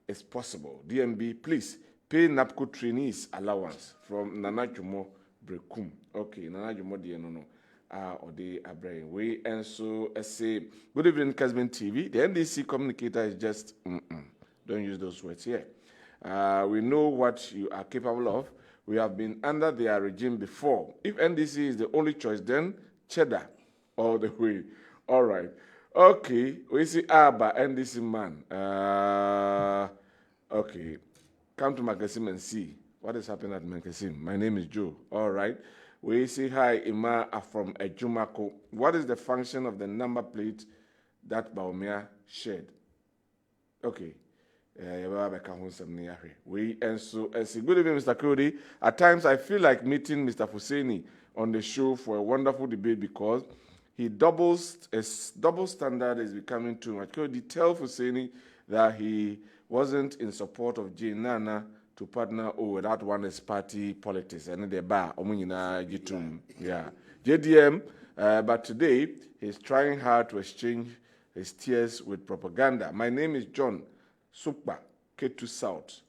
is possible. DMB, please pay NAPCO trainees allowance from Nana Jumo Brekum. Okay, Nana Jumo no. Or they are brain. We and so say good evening, Kessben TV. The NDC communicator is just don't use those words here. We know what you are capable of. We have been under their regime before. If NDC is the only choice, then cheddar all the way. All right. Okay. We see Abba, NDC man. Okay. Come to Magasim and see what is happening at Magasim. My name is Joe. All right. We say hi, Ima from Ejumako. What is the function of the number plate that Baumia shared? Okay. We and so good evening, Mr. Kilde. At times I feel like meeting Mr. Husseini on the show for a wonderful debate because he double standard is becoming too much. Kilde, tell Husseini that he wasn't in support of J Nana to partner with that one is party politics and the bar yeah JDM but today he's trying hard to exchange his tears with propaganda. My name is John Sukba, K2 South,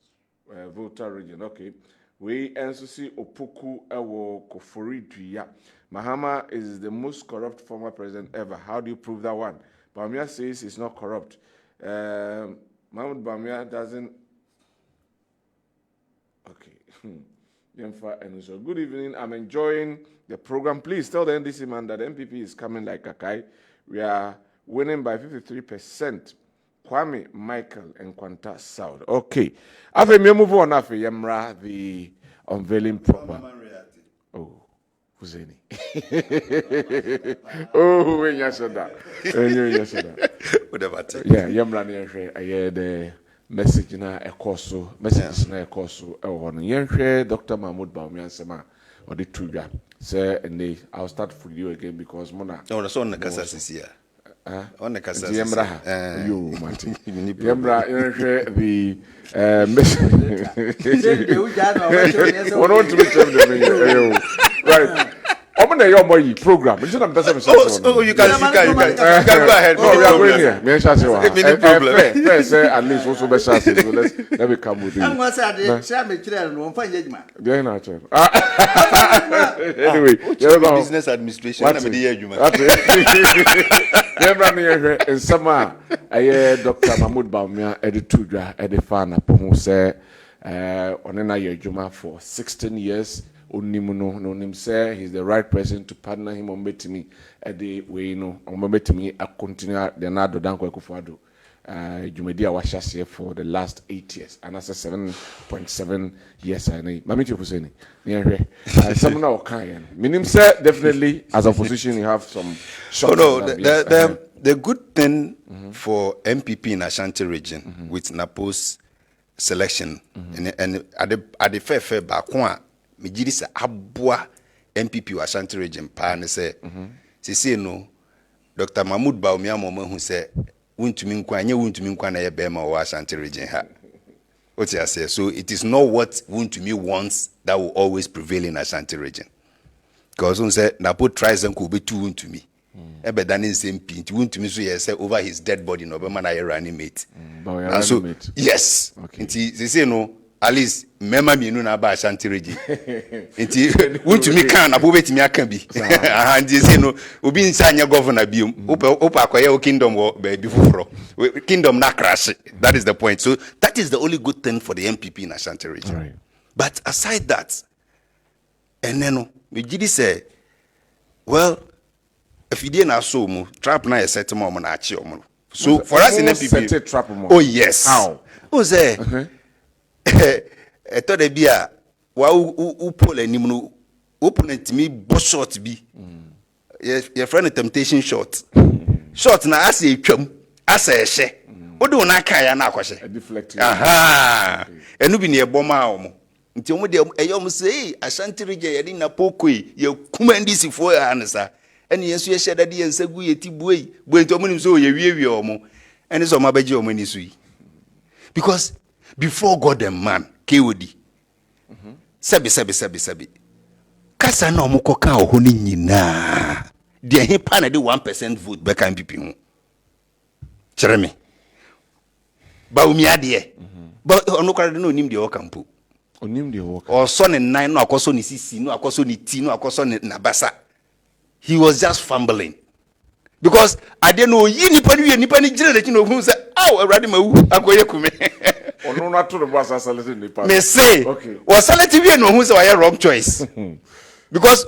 Volta region. Okay. We also see Opoku Ewo Kofori Duya. Mahama is the most corrupt former president ever. How do you prove that one? Bamia says he's not corrupt. Mahmoud Bamia doesn't. Okay. So good evening. I'm enjoying the program. Please tell the NDC man that MPP is coming like a kite. We are winning by 53%. Kwame, Michael, and Kwanta South. Okay. After me move on, after Yemra, the unveiling proper. Oh, who's any? Oh, when you said that. Yeah, Yemra, I heard the message na a course, message na a course. Oh, on Yenshare, Dr. Mahmoud Baumia Sema, or the Tuga. Sir, and I'll start for you again because Mona. No, that's on the Casas here. On the Casas. Yemra, you, Martin. Yemra, the message. One want to make them right. I'm not your boy program. You shouldn't person. Oh, you can go ahead. No, we are going here. Me and Any problem? First, at least also be chance. So let me come with you. I'm going to say, I'm going to find you. There na chance. Anyway, business administration. What's Never near in summer. I Dr. Mahmoud Baumia editudra edifana who say onena yejuma for 16 years. Unimuno no him say he's the right person to partner him on betimi at the way no on betimi a continue the Adwenkyere Dankwah Akufo-Addo Jumedi Awashase for the last 8 years and that's 7.7 years I know mami you say near some now can meaning say definitely as a position you have some the good thing for MPP in Ashanti region with Napo's selection and at the fair back one me gidi se aboa MPP wa Ashanti region pa ne se se no Dr. Mahmoud Baumia hu se wuntumi nkwa anye wuntumi nkwa na ye bema wa Ashanti region ha what you say so it is not what wuntumi wants that will always prevail in Ashanti region because on say Napo tries and ko betu wuntumi ebe dan nsem pi nti wuntumi so ye say over his dead body no be man na reanimate and so yes nti se no at least mema mienu na ba Ashanti region nti wuntumi kan na bo betimi aka bi aha nti se no obi nsa anya governor biom opa akoye o kingdom wo be fufuro kingdom na crash that is the point so that is the only good thing for the MPP in Ashanti region right. But aside that and then we gidi say well if you dey na so mu trap na set mo na achi omo so for us in MPP oh yes how o say eto de bia wa upol anim no opponent mi bo short bi your friend temptation short short na asa etwam asa ehye o de na kan ya na akwahye aha enu bi ne eboma omo nti omo de eyom say Ashanti region ye na pokoi ye kumandisifo ya ansa ene yesu ye hyeda de yensagu ye tibuei buenti omo nim so ye wiewie omo ene so mabaji omo ni sui because before God and man KOD sebi kasa na omukoka oho ni nyina de he pa na de 1% vote be kan MPP hu kire me ba umi ade ba onukara de no nim de okampo onim de work or so ne nine no akoso ni sisi no akoso ni ti no akoso ni nabasa he was just fumbling because ade no yi nipa ni gire de ki no hu say aw awrade mawu akoye kume ono na to the boss assalete nipa me say okay was salute we no hu say why wrong choice because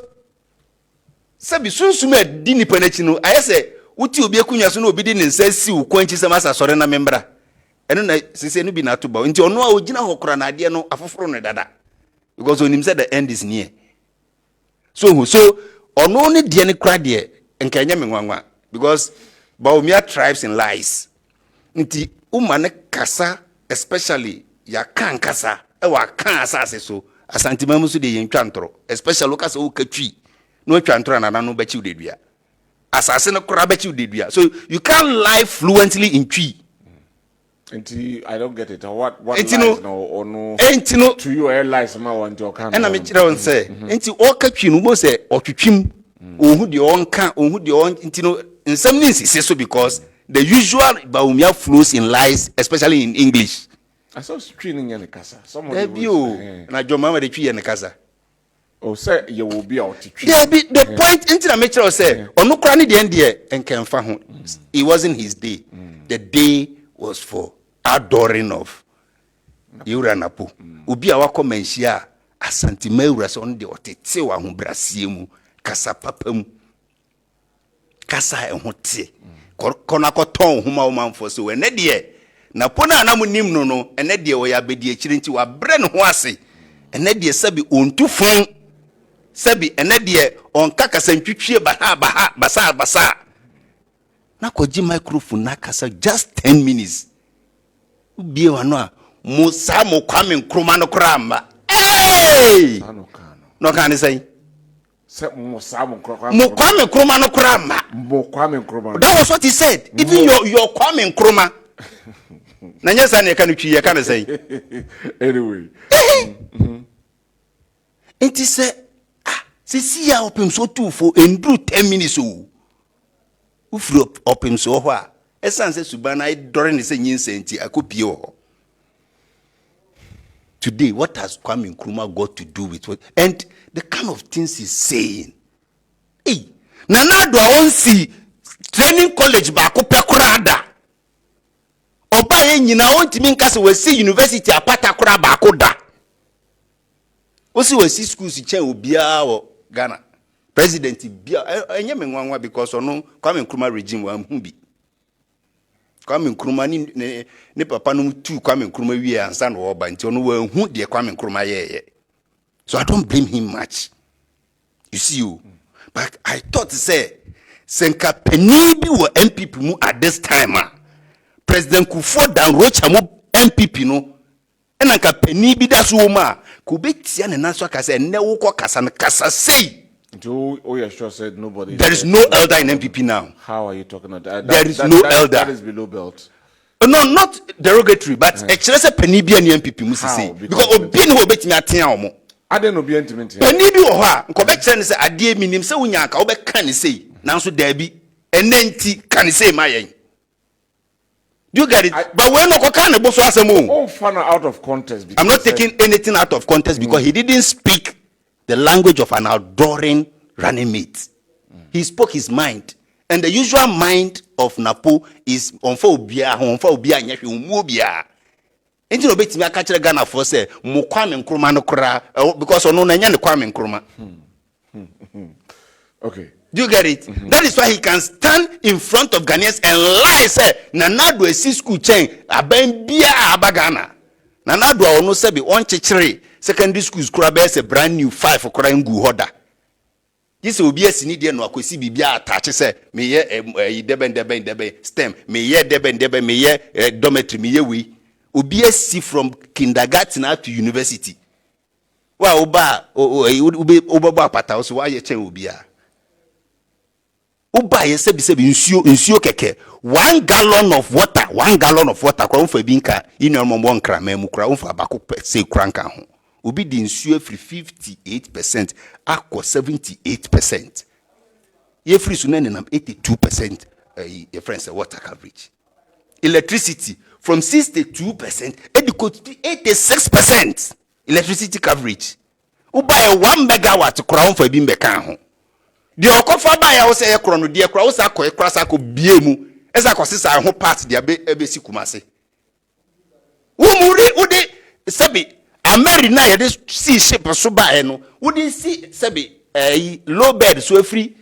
sabi sunsume di nipa na chi no aye say uti obi akunya so na obi di ne nsa si wo kwanchi say masa sore na membra eno na sisi enu bi na to ba nti ono a ogina hokora na ade no afoforo no dada because onim say the end is near so ono ne de ne kra de enka nya me nwanwa because Baumia tribes in lies nti umane kasa especially ya kan kasa e wa kan asase so Asante mamu so de yen twantro especially kasa wo katwi no twantro na no bachi udedua asase no kora bachi udedua so you can't lie fluently in twi nti I don't get it what lies no or no to you air lies ma want to kan na me kire won say nti o katwi no mo say otwetwim ohu de onka ohu de on nti no nsam ni sisi so because the usual Baumia flows in lies especially in English I saw screening in the casa someone na joma de twi in the casa oh say you will be out twi yeah the point into na me kire say onukura ni de ende enkenfa ho it wasn't his day the day was for adoring of Yura Napo obi a wakomanhia Asante Mawura so on de otete wa ho brasie mu kasa papa mu kasa ehote kona koton homa wo manfo so ene de na pona na munim no ene de wo ya bedi akiri nti wa bre ne ho ase ene de sabi ontu fun sabi ene de onka kasa ntwitwie basa na koji microphone na kasa just 10 minutes ubie wano a musa mo Kwame Nkrumah no kramba eh no kan say se musa mo Kwame Nkrumah no kramba Kwame Nkrumah that was what he said even your Kwame Nkrumah na nyesa na ka no twi ya kan say anyway enti say See ya open so too for endure 10 minutes. Ufro open so wa. Essence Subana during the same senti I could be. Today, what has Kwame Nkrumah got to do with what? And the kind of things he's saying. Hey, Nana do I see training college back up Kurada. Oba ye nyina wonti min kase we see university apata kura back da. We see schools chen obia wo Ghana. President bia enye menwanwa because ono Kwame Nkrumah regime wa hu bi. Kwame Nkrumah ni papa no tu Kwame Nkrumah wie ansa no oba nti ono wa hu de Kwame Nkrumah ye. So I don't blame him much. You see you. But I thought say senka peni bi wo MPP mu at this time President Kufuor dan rocha mu MPP no ena ka peni bi da so ma ko betia ne nanso aka say ne wo kasa no kasa sei. You sure said nobody. There is no elder in MPP now. How are you talking about that? There is no elder. That is below belt. No, not derogatory, but actually say penny bi an MPP musi say because obi no obetimi aten omo. Ade no bi intimate. Penny bi wo ha nko be kire ne say ade minim say wonya aka wo be kan ne say nanso da bi enenti kan say ma yen. Do you get it? But when no kan ne bo so asemo. Oh, fun out of context. I'm not taking anything out of context because he didn't speak the language of an adoring running mate. He spoke his mind. And the usual mind of Napo is on for Ubia, and Mubia. And you know, bet me a catcher Ghana for say, Kwame Nkrumah no kra, because on no Kwame Nkrumah. Okay. Do you get it? That is why he can stand in front of Ghanaians and lie, say, Nanado a school chain, a ben bia abagana. Nanado no sebi one chichiri, secondary schools crabes a brand new 5 for crying gu hoda. This will be a senior no akwesi bibia attach say me ye deben stem me ye deben me ye dormitory me ye we obi see from kindergarten to university wa oba oba pata so wa ye chen obi a oba ye sebi nsuo keke 1 gallon of water kwa mfa bi nka inu mombo nkra memu kra mfa abako se kra nka ho obi di nsuo free 58% akọ 78%. Ye free so na 82% your friends water coverage. Electricity from 62% ediko to 86% electricity coverage. U buy 1 megawatt kura on for bi mbeka ho. De okofa buy ya wo say ekro no de ekra wo sa akọ ekra sa akọ biemu. Esa akọ sisa ho part de abesi kumase. Wo muri wo de sabi Ameri na ye this sea ship so ba no we dey see sabi low bed so free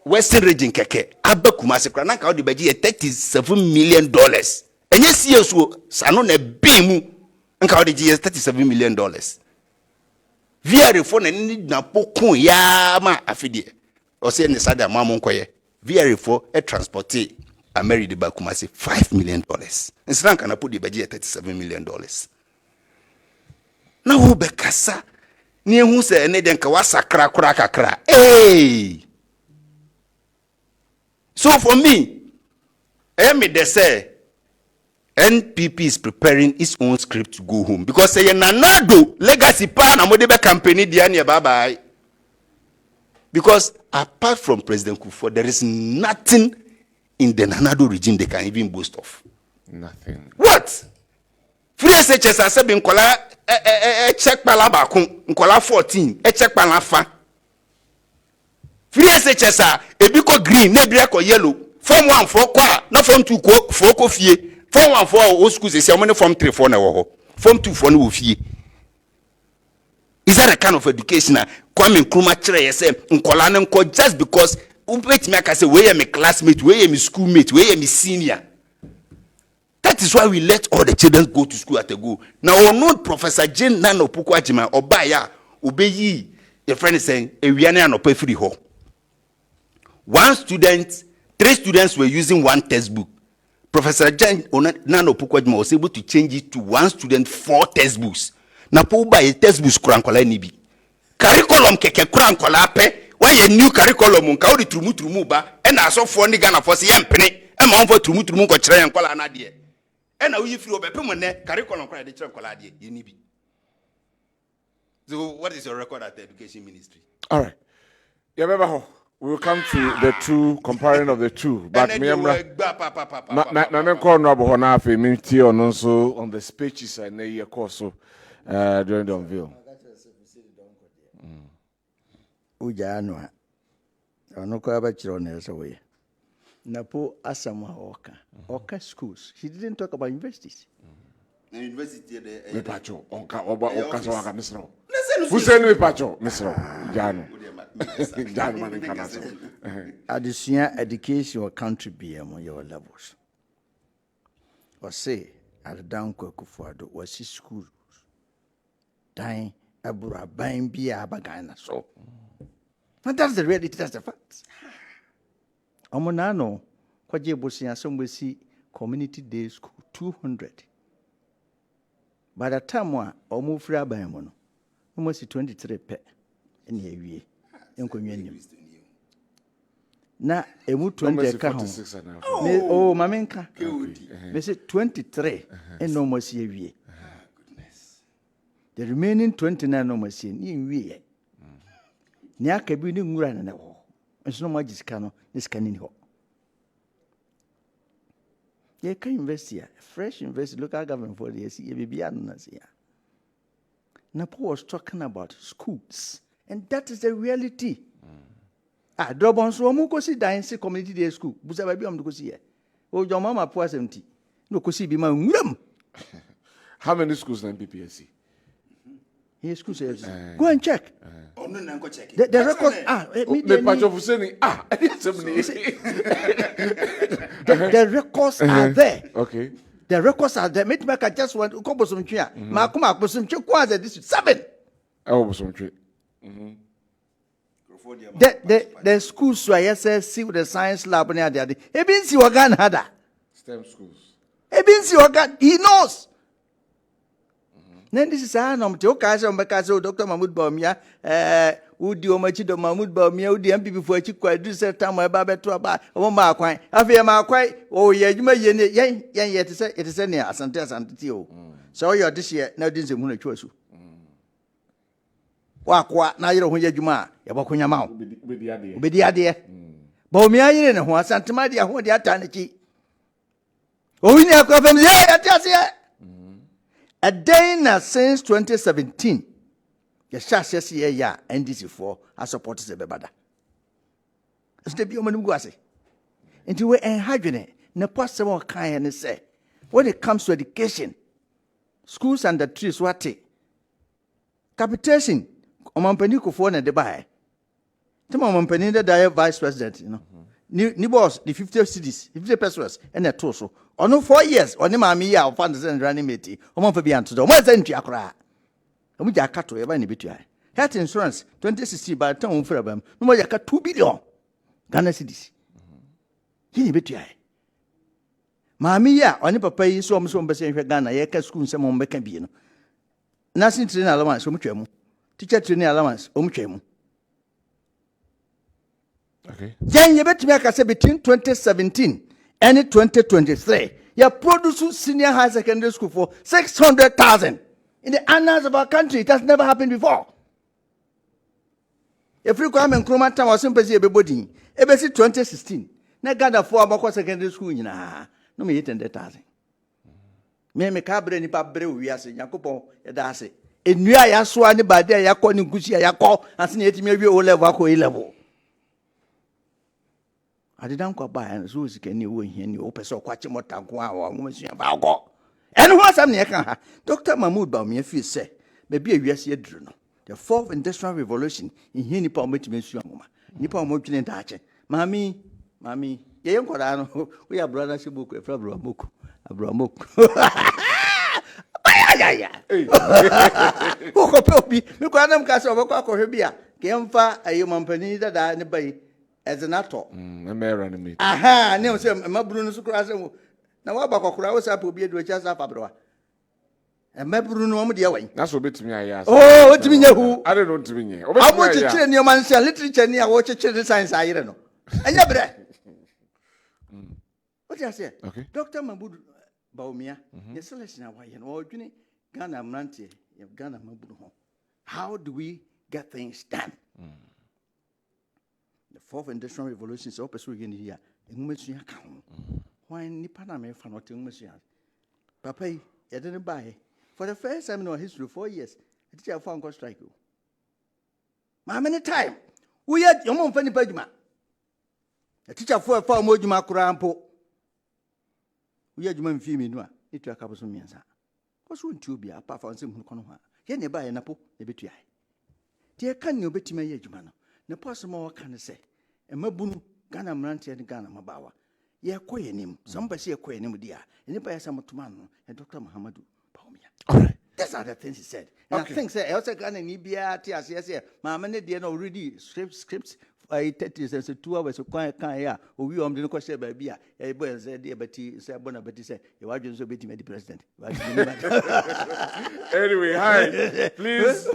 western region keke abakuma se kra na ka we dey baji $37 million enye see so sano na be mu nka we dey $37 million via for na ni na pokun ya ma afidie o se ne sada ma mo nkoye via for e transporter Ameri de bakuma se $5 million nsranka na po dey baji $37 million. Na wo bekasa ni ehu se ne den ka wasakra kura kakra eh. So for me they say NPP is preparing its own script to go home because say Nanado legacy pa na mode be campaign dia ne bye bye. Because apart from President Kufuor there is nothing in the Nanado regime they can even boast of. Nothing. What? Free SHS as be nkola check pala bakun nkola 14 check pala fa. Free SHS ebi ko green na ebi ko yellow. Form 1 for kwa na form 2 ko for ko fie. Form 1 for o school say money form 3 for na wo ho. Form 2 for na wo fie. Is that a kind of education Kwame Nkrumah kire ye say nkola na nko just because ubet me aka say we am classmate, we am schoolmate, we am senior. That is why we let all the children go to school at a go. Now, not Professor Jane Nano Pukwajima or Baya, Ubeyi, your friend is saying, a Wiana no pay free ho. 1 student, 3 students were using 1 textbook. Professor Jane Nano Pukwajima was able to change it to 1 student 4 textbooks. Now, Puba a textbooks Kurankola Nibi. Curriculum keke Kurankola pe, why a new curriculum, Kaudi Trumuba, and I saw 4 Nigana for Siampene, and Mount for Trumuko Chay and Kola Nadia. And now if you open curriculum credit, so what is your record at the education ministry? All right. Yeah, we'll come to the two, comparing of the two. But me, I'm also on the speeches and the course during the unveil. Ujano, no Kwabena away. Napo Asama Oka schools. She didn't talk about universities. University Me pacho, Oka Misro. Who said me pacho, Misro? Jano. Jano man Canasa. Additional education or country be among your levels. Or say, Adwenkyere Kufuado was his school. Dying, Abura, buying beer, Bagana. So, and that's the reality, that's the fact. Omonano, Kwaje Bosia, some will see community day school 200. By the time one, almost free by mono, almost 23 pet in the year. Na emu 20 ka ho. Oh, mamenka. Me say 23 and no more see wie. The remaining 29 no more see ni wie. Ni aka bi ni ngura na ho. Enso no magisika no, ni sika ni ho. Ye can invest here, fresh invest local government for the year be anu here. Napo was talking about schools, and that is the reality. Drop so mu ko si dance community day school. Busa ba bi am ko si here. O jo mama po asem no ko si bi ma nwuram. How many schools in PPSC? Yes, schools. Go and check. Check The record The patch of Hussein. The records are there. Okay. The records are there. Make I just want to come some chia. Ma kuma some chia kwaze this 7. Oh, some tree. The schools so I see with the science lab near there. Ebin si wagan hada. STEM schools. Ebin si wagan, he knows. Then this is Hanum to Okaso Makaso, Dr. Mahmoud Baumia, Udi Omachido Mahmoud Baumia, Udi MP before Chiqua, do set time my barber to a bar, oh, Marquai, Avia Marquai, oh, yeah, you may yet say it is any Santas and Tio. So you're this year, now this is a moon choice. Wakwa, now you're when you ma, Yabakunya Mount, with the idea. Baumia, you know, who Santa Maria, who the Ataniki. Oh, we never come from the air. A day now since 2017, the Shas year NDC4 has supported the Bebada. It's the Bioman Guasi. Into where and hygiene, no possible kind say. When it comes to education, schools and the trees what take. Capitation, Omampanico for the buy. Tomampani the vice president, you know. Ni boss, the 50 cities, 50 pesos, and a torso. Or no 4 years, or no mammy, our funders and ranimity, or one for beyond to the one century acra. And we are cut to a bunny between. Health insurance, 2060 by the town for them, no more cut 2 billion. Ghana cities. He between. Mammy, only papa is so much for Ghana, Yaka school, some on Becambino. Nothing to an allowance, Omuchemu. Teacher to an allowance, Omuchemu. Okay. Then you bet me I say between 2017 and 2023, you produce senior high secondary school for 600,000 in the annals of our country. It has never happened before. If you come and Kroma Town was simply a body, ever since 2016, na gather 4 about secondary school in no me 800,000. Me me cabre ni pa bre we ase Yakopo e da ase. Enua ya so ani ba de ya kọ ni gusi ya kọ ase na etimi awie o level akọ A level. Adwenkyere buy and so is can you here ni o person kwache motanko a wo masua ba akọ. And who asam na kan ha Dr. Mahmoud Baumia feel say be awiase aduru no. The 4th industrial revolution in here ni pa ometimi asua ngoma. Ni pa omodwene daache. Mami ye nkwara no we are brother Shibuku e fra Abramoko. Ya. Ko pe obi me kwa nam ka se obekọ akọhwe bia ke mfa ayo mampani dada ne bai ezenato Mera ni me. Aha ne o se maburu no so kura se na wa ba kokora wo sa pa obi edu cha sa fabrowa maburu no mo de yawan na so betimi aya asa oh otimi nyahu I don't know nye abo chichire ni o man se literature ni a wo chichire science ayire no anya bre what you say okay Dr. Mahmoud Baumia the selection away and o dwene Ghana mrante Ghana maburu ho how do we get things done The fourth industrial revolution is also again here. Why Nipaname for not Papa, you didn't buy. For the first time in our history, 4 years, a teacher found God strike you. My many time. We had your mom funny pajama. A teacher for a far more Juma Kurampo. We had your female, it took a couple of years. What's one to be apart from some Konoha? Here nearby an apple, a bit try. Dear, can you bet me, Jumano? No possible can I say. A mabunu, Ghana Manti and Ghana Mabawa. Ye acquaint him, somebody say acquaint him, dear, and if I some Tumano and Dr. Mahamadou Paumia. All right. That's other things he said. And I think, sir, also Ghana Nibia, yes, yes, Mamma, dear, already scripts. I 30 and 2 hours of quiet kind, or we on the question by beer. A boy said, dear Betty, said Bonabetty said, you are just a bit the president. Anyway, hi. Please,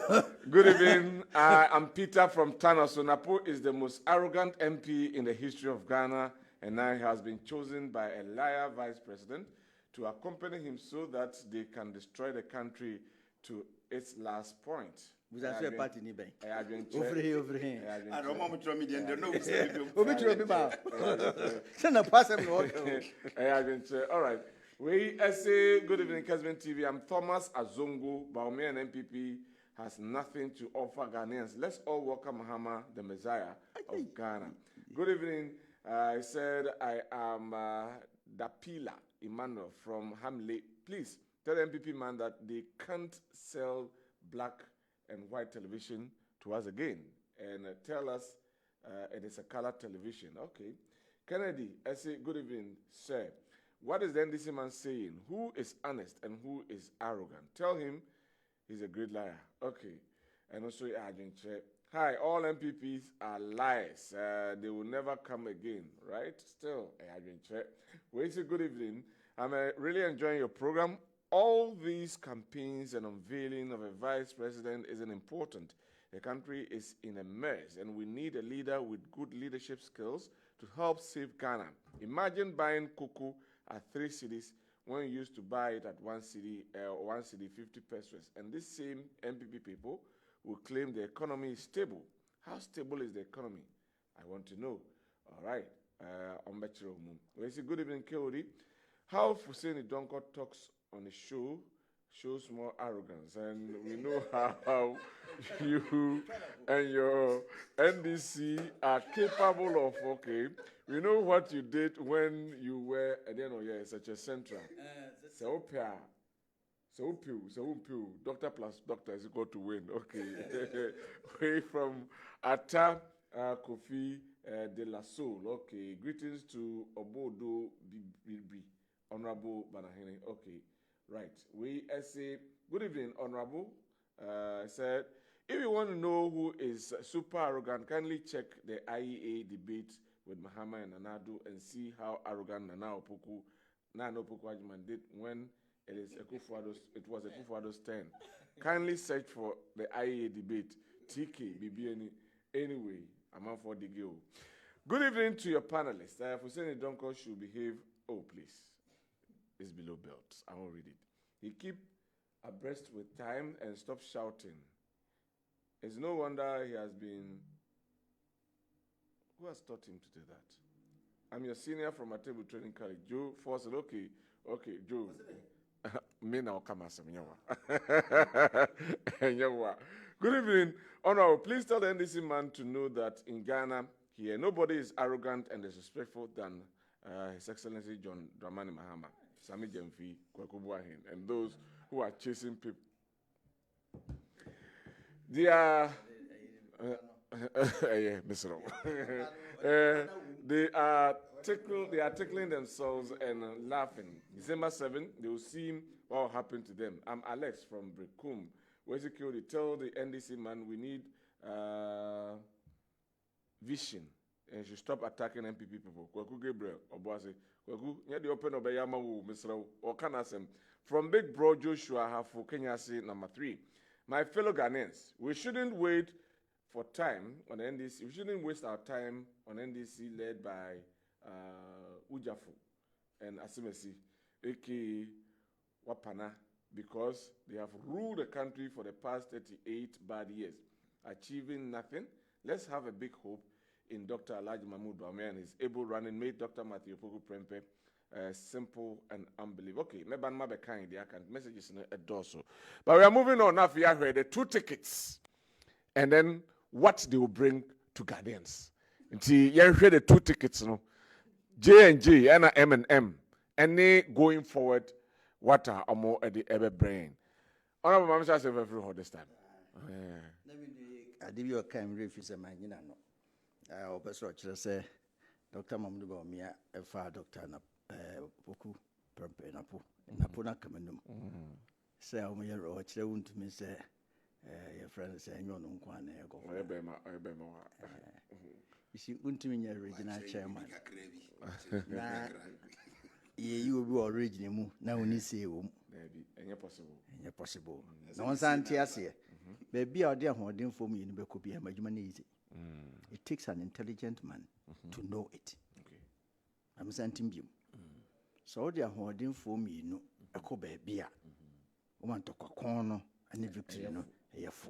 good evening. I'm Peter from Tana. So Napo is the most arrogant MP in the history of Ghana, and now he has been chosen by a liar vice president to accompany him so that they can destroy the country to its last point. Was I say a party in Bay? Over here. I don't want to me the no. Send a pass him. All right. We say good evening, Kessben TV. I'm Thomas Azongo. Baumean MPP has nothing to offer Ghanaians. Let's all welcome Mahama, the Messiah of Ghana. Good evening. I said I am Dapila Emmanuel from Hamley. Please tell the MPP man that they can't sell black and white television to us again, and tell us it is a color television. Okay. Kennedy, I say, good evening, sir. What is the NDC man saying? Who is honest and who is arrogant? Tell him he's a great liar. Okay. And also, Adwenkyere. Hi, all MPPs are liars. They will never come again, right? Still, Adwenkyere. We say good evening. I'm really enjoying your program. All these campaigns and unveiling of a vice president isn't important. The country is in a mess, and we need a leader with good leadership skills to help save Ghana. Imagine buying cocoa at 3 cedis when you used to buy it at 1 cedi, 1 cedi 50 pesos. And this same MPP people will claim the economy is stable. How stable is the economy? I want to know. All right. We say good evening, KOD. How Kwabena Owusu Dankwah talks on the show shows more arrogance, and we know how you and your NDC are capable of. Okay, we know what you did when you were at the end of year such a central. So doctor plus doctor is equal to win. Okay, way from Ata Kofi de la Soul. Okay, greetings to Obodo Bibi, Honorable Banahene. Okay. Right. We say, good evening, Honorable. Said, if you want to know who is super arrogant, kindly check the IEA debate with Mahama and Nanado and see how arrogant Nana Opoku Ajman did when it was Akufo-Addo's turn. Kindly search for the IEA debate. TK, BBN. Anyway, I'm on for the go. Good evening to your panelists. Kwabena Owusu Dankwah should behave. Oh, please. Is below belt. I won't read it. He keep abreast with time and stop shouting. It's no wonder he has been. Who has taught him to do that? I'm your senior from a table training college. Joe Fawcett. Okay, Joe. Me now come as Good evening, Honorable. Please tell the NDC man to know that in Ghana here nobody is arrogant and disrespectful than His Excellency John Dramani Mahama, Sami Jemfi, Kwakubuahin, and those who are chasing people. They are, they are tickling themselves and laughing. December 7, they will see what happened to them. I'm Alex from Brekum. Where security tell the NDC man we need vision. And should stop attacking MPP people. Kwaku Gabriel, Obuasi. Kwaku, yeah, the open Obeyama, Mr. Okanasem. From Big Bro Joshua, Hafu Kenya, number 3. My fellow Ghanaians, we shouldn't wait for time on NDC. We shouldn't waste our time on NDC led by Ujafu and Asimesi, aka Wapana, because they have ruled the country for the past 38 bad years, achieving nothing. Let's have a big hope. in Dr. Alhaji Mahmoud Bawumia and his able running mate, Dr. Matthew Opoku Prempeh. Simple and unbelievable. Okay, maybe I'm not kind. I can messages in a dorsal. But we are moving on now. We have the 2 tickets, and then what they will bring to Ghanaians. Until you hear the 2 tickets, no J&J and M&M, and they going forward. What are more at the ever brain? Honorable Mama says every for this time. Let me do your kind refuse a man. I also say Dr. Mahmoud Bawumia, a far doctor. Poku Prempeh Napo na Kamenum. Say I'm here or to me say your friend say you no kwan e go. You see untimi your original chairman. Na you will be original mu na oni say wo. Enye possible. Na won san tie ase. Baby a de ahoden fom yi no be ko bia madwuma na easy. It takes an intelligent man to know it. Okay. I'm santim bium. So the ahoden fom yi no ekọ baby a o man to kwakon no and victory no eyefo.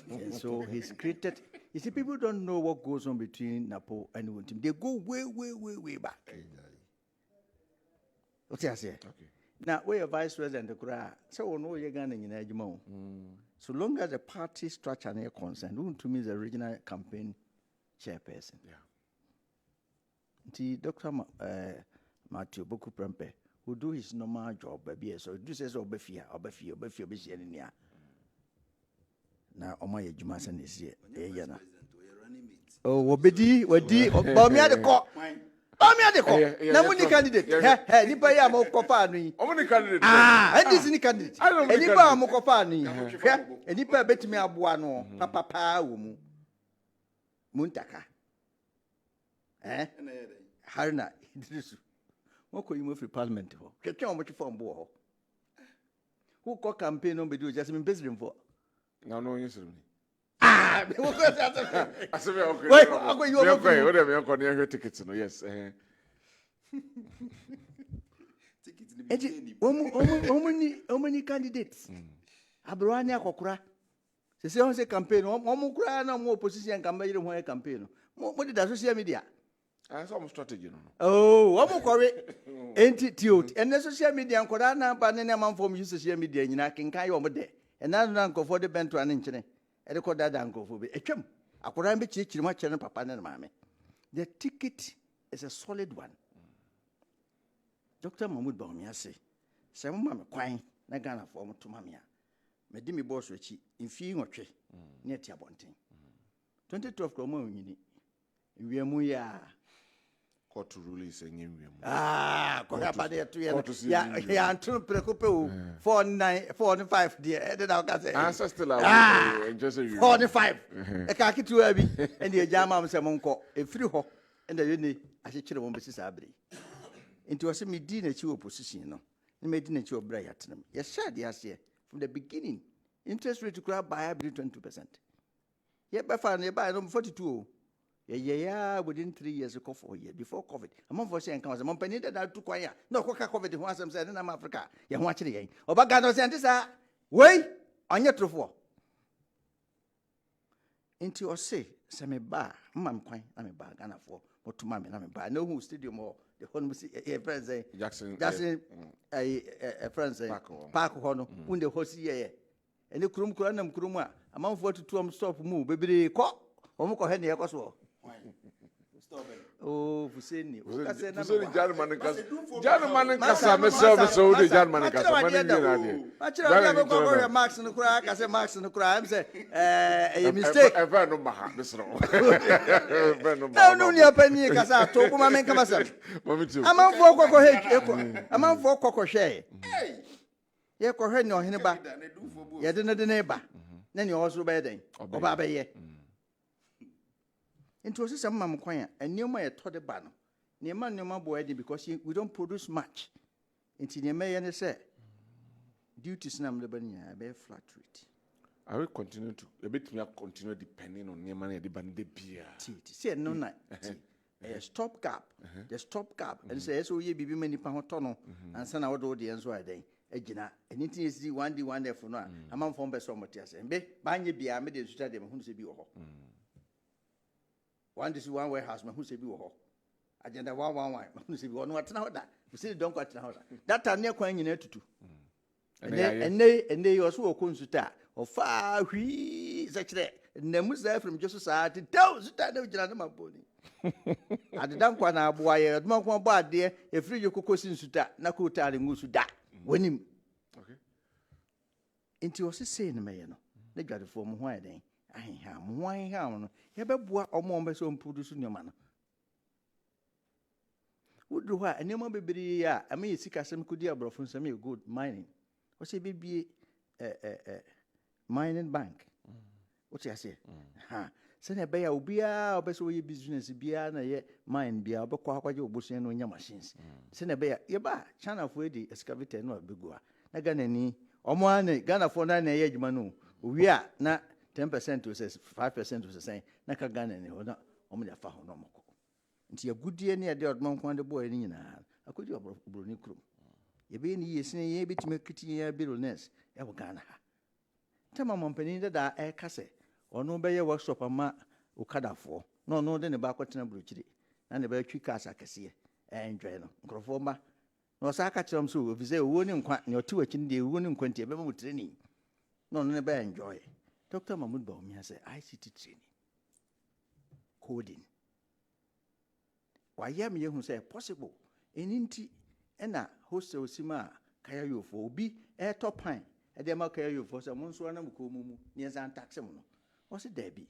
And so he's created. You see, people don't know what goes on between Napo and Wuntim. They go way back. What I say? Okay. Now, we're vice president, the Kura. So, we know you're going to so long as the party structure is concerned, Wuntim is the regional campaign chairperson. Yeah. The Dr. Matthew Opoku Prempeh will do his normal job, baby. So, do says, Obefia, na oma ye juma san esi e na oh wobedi Bawumia de ko na mu ni candidate nipa ya mo kofa anu yi omo ni candidate this ni candidate nipa mo kofa anu yi nipa betimi aboa no papa wo mu muntaka harina idrisu mo ko yimo free parliament ho twetwe o mo twefo mbo ho who ko campaign no be do just me president for. No, yes, sir. I said, okay. Wait, you tickets, no, yes. How many candidates? Abrania Kokura. They say on say campaign, Omukura, no more opposition campaign, campaign. What did the social media? I saw strategy. Oh, Omukore. Entity. And the social media, Kodana, Banana from use social media, and I can carry over there. And now uncle for the bent to an inch. And the call that uncle for a chum. I could be teaching much and papa and mammy. The ticket is a solid one. Dr. Mahmoud Bawumia say, some mamma quine, Nagana form to mamma. Medimi boss Richie, in feeing or tree, near Tiabonting. 2012 Cromoni. We are muya. Court to release a new room. Yeah, and 2 precupe 495, dear. Then I'll say, answer still just 45. A khaki too heavy, and the Jama Samonco, a free hawk, and the uni as a children Mrs. Abri. Into a semi dinner to opposition, no, and made dinner to a bright. Yes, sir, yes, from the beginning, interest rate to grab by 22%. Yet by far nearby 42. Yeah, within 3 years ago, 4 years before COVID. I'm on for saying, I'm on penny that to quiet. No, COVID was some said in Africa. You're watching again. Obagano Santisa, wait on your true. Into your say, Sammy Bar, Mam Quine, I'm a bar, Ghana for, or to Mammy, I'm a bar. No who stadium or the home, a friend say, Jackson, a friend say, Park Hono, when the horse year. And the Krum Kuranum Kruma, among 42 stop move, baby, cock, Omoko Henny Akoswo. Oh, Fuseni. Fuseni German Casa, so the German Casa. Max and the crack, I said Max and the crime, say, a mistake. A very no, your penny, Casa, told my man Camasa. I'm on for Coco, I'm on for Coco Shay. Ye Cohen or Henneba, ye didn't the neighbor. Then you also bedding, or Baba ye. Into some mamma quiet, and near my told the banner. Near man, no more boy, because we don't produce much. Into the mayor say, duties number the bunny, I bear flat rate. I will continue to a bit more continue depending on your money, the band beer. See, no night. A stop gap, the stop gap, and says, so ye be many pound tunnel, and send out audience why they. Ejina, anything is the one day for now. I'm on from Bessomotias, and be, Banya be a medium study, whom she be over. one this one warehouse man who say be wo agenda 111 who say be wo no atena ho da we say don't go atena ho da that time near kwan nyina tutu and they also wo konsuta o fa hwi zakire na musa from just saati tell suta na gina na maboni Adwenkyere na aboa ye Adwenkyere bo ade e free yokokosi nsuta na ko tare ngusu da wonim Okay. Inti o se say na me no na dwadefo mo ho aden ahenha mo ho ahenha no ye beboa omo be so produce nyoma no wudru ho a enema bebiri a ama ye sika sem kodi abrofo nsem ye gold mining o se bebie mining bank what you say ha se na be ya obia obeso ye business bia na ye mine bia obekwa akwaje obosuan no nya machines se na be ya ye ba China fo edi excavator no abegua na Ghana ni omo ane Ghana fo na ye adwuma no owi a na 10% to 5% to say na ka Ghana ni ho na omo da fa ho no moko nti ya gudie ne de Adwenkyere de boy ni nyina akodi obro ni krum ye be ni ye sine ye betime kiti ya billionaires e wo Ghana ha tema mompani da e kase ono be ye workshop ama okadafo no de ne ba kwetena brochiri na ne ba twi kasa kase enjoy no nkrofo ma no sa aka kyerem so obi say owo ni nkwa ne oti wachi de owo ni nkwa nti e be mu training no ne ba enjoy Dr. Mahmoud Bawumia say ICT training coding why am you say possible eninti ena hostel sima kaya yofo obi e topan e de ma kaya yofo say monso na mko mumu ne san taxem no o se da bi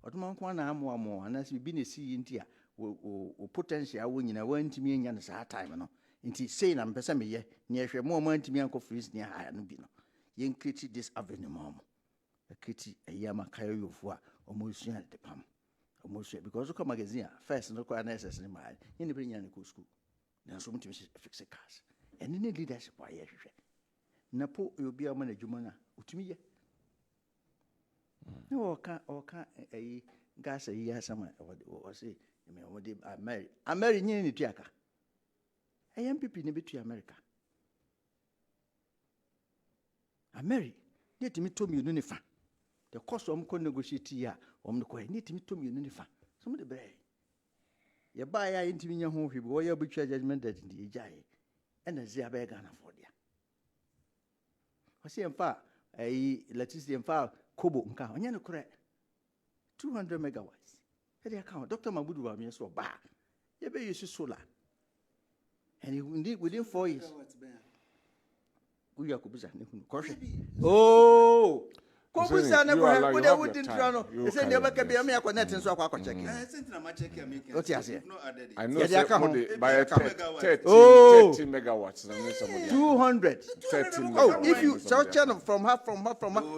Adwenkyere na amo anasi bi ne si nti a o potential wo nyina wantimi anya no sa time no nti say na mpesa meye ne ehwe mo antimi anko freeze ne ha no bi no yen create this avenue mom create ayama kaya yofo a omo sua de pam because look at magazine first no kwa nurses ni ma yen be nya ne ko school na so mutimi fix cars and ni leadership wa ye hwehwe na po obi ama na dwuma na utimi ye na oka ayi gas ayi asama o say me o de America nyi ni tuaka MPP ni betu America ni timi to mi ni fa the cost of ko negotiate ya om ko ni timi to mi ni fa so mo de bre ye ba ya intimi nya ho hwe bo ye betwa judgment that ndi ejaye ena zia ba Ghana for dia o se emfa electricity emfa kobo nka onye ne kure 200 megawatts e dey account Dr. Mahmoud Bawumia so ba ye be use solar and indeed within 4 years we are kubisa ne hunu ko hwe oh Kobusa na ko de wouldn't trano say never can be me connect so akwa check sentina ma check ya make what you say I know by 30 megawatts na me somebody 200 30 oh if you so channel from her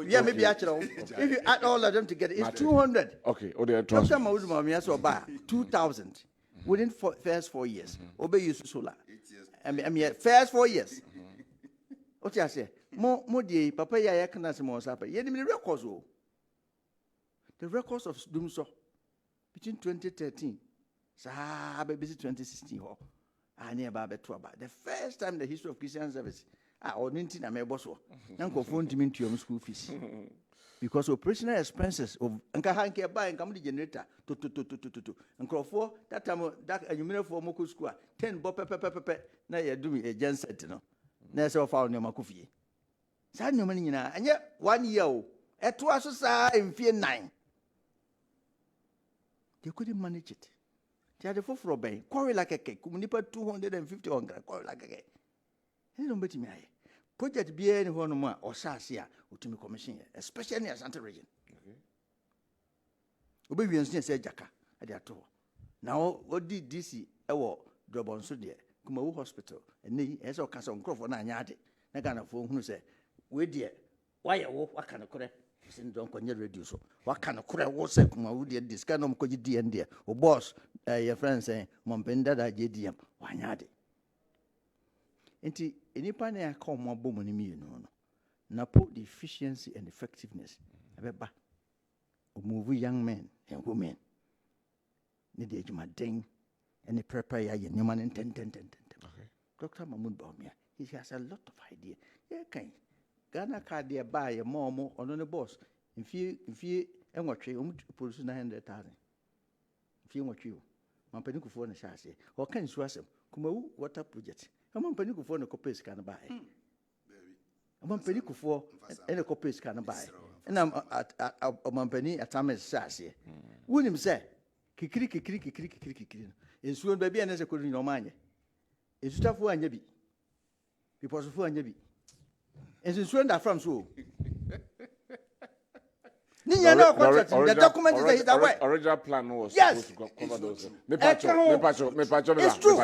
yeah maybe actually if you add all of them together it's 200 okay o de Dr. Mahmoud Bawumia so ba 2000 within first 4 years obey use solar I mean first 4 years what you say mo die papa ya kana se mo sapa ye ni records o the records of Dumso between 2013 sa be 2016 ho ani ba beto aba the first time in the history of Christian service oninti na me boso na nkofo ntimi ntuom school fees because operational expenses of nka hanke buy nka mo the generator to nkofo that time that anyumere for mo school 10 bo pepe na ye dumi e genset no na se ofa oni makofie sa nyoma ni nyina anye 1 year o eto aso sa emfie 9 they couldn't manage it they had for ben quarry like a cake nipa 250 on quarry like a cake he don't bet me aye project bi any ho no ma o saase a otumi commission especially in Asante region obi wiensu say jaka e dey ato now odi DC e wo Drobonso de Kumawu hospital ene e say o kasa onkrofo na anya ade na Ghana fo hunu say we de why wo waka no kore sin don konye radio so waka no kore wo say Kumawu de diska no mko gidi ende o boss your friend say mompenda da JDM wanya ade enti enipa na aka omo abomu ni mi no na po the efficiency and effectiveness abeba o move young men and women ni de ejuma den and prepare ya nyoma ten. Okay. Dr. Mahmoud Bawumia, he has a lot of idea. Yeah, kind. Ghana card there buy a more on the boss. If you and what trade produce 900,000. fie nwɔtwe mampani kufuor na hyɛ aseɛ ɔka nsuo asɛm Kumawu water project mampani kufuor na kɔpɛ sika no baeɛ mampani kufuor ɛna kɔpɛ sika no baeɛ ɛna mampani atames hyɛ aseɛ wonim sɛ kikiri no nsuo no baabi a ne sɛ kɔdu nyina ɔma anyɛ nsutafoɔ anyɛ bi bipɔsofoɔ anyɛ bi nsuo no da fram so o the document is that he's aware. Original plan was yes. supposed to cover those. It's true.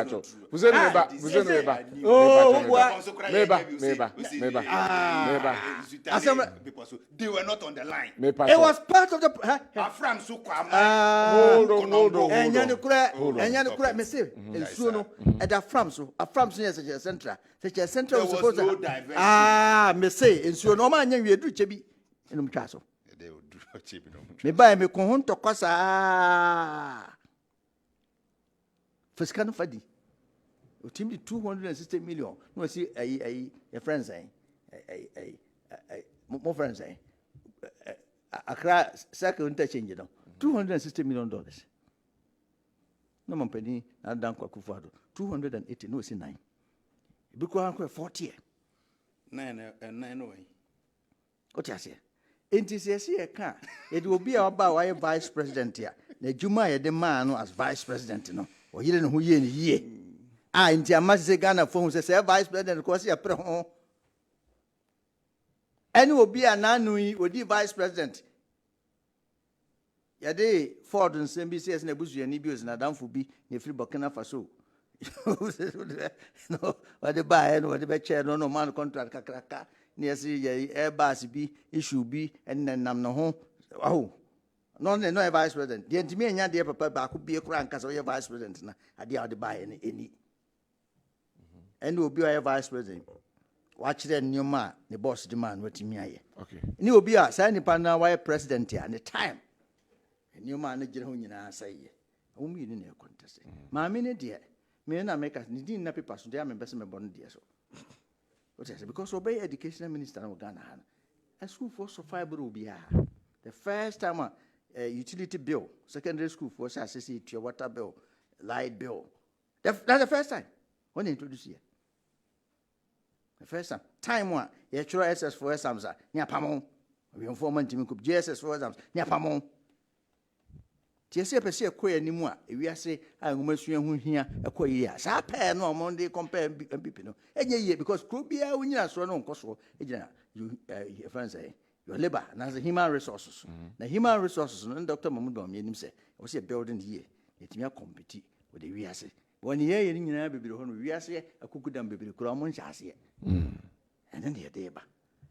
They were not on the line. It was part of the. Hold on. And me say, at the Frams, yes, such a central was supposed to. Me say, and so no man, you do chebi in Castle. Me buy me konto kwasa fiskano fadi o team di 260 million no see your friends more friends Accra circle interchange no $260 million no mampani na Dankwah Kufuor 280 no see 9 because 40 9 away what you say Enti sesi eka it will be about why vice president here na juma ye de man no as vice president no o yire ne ho ye ne yie enti amase Ghana for say vice president ko se pre ho any obi ananu yi odi vice president ya de Ford nsem bi say na busuani bi ozina danfo bi ne free Burkina Faso no what the buy no what the chair no man contract kakraka near see Airbus be issue be and then nam no ho no vice president the ntimi enya de papa ba ko be kura nka so ye vice president na ade a de buy any and obi o vice president watch the nyoma the boss demand watimi aye okay ni obi a say nipa na why president ya the time nyoma na gire ho nyina say wo mi ni na contest ma me ne de me na make ni din na paper so de am be se me bon de so what is it? Because obey educational minister of Ghana, a school for so fiber will be the first time a utility bill, secondary school for associate your water bill, light bill. That's the first time when they introduce here. The first time one, you try SS for exams, near Pamon. We inform team could JSS for exams, near Pamon. TSA per se queer anymore. If we say, I will who here a queer year. So pair no Monday compare people. And ye because could be a winner, so no cost you friends say your labor and as a human resources. The human resources and Dr. Mamudo made him say, I was a building here. It may compete with the we say. 1 year in your baby, we say a cook down baby, Cromon chassis. And then the day.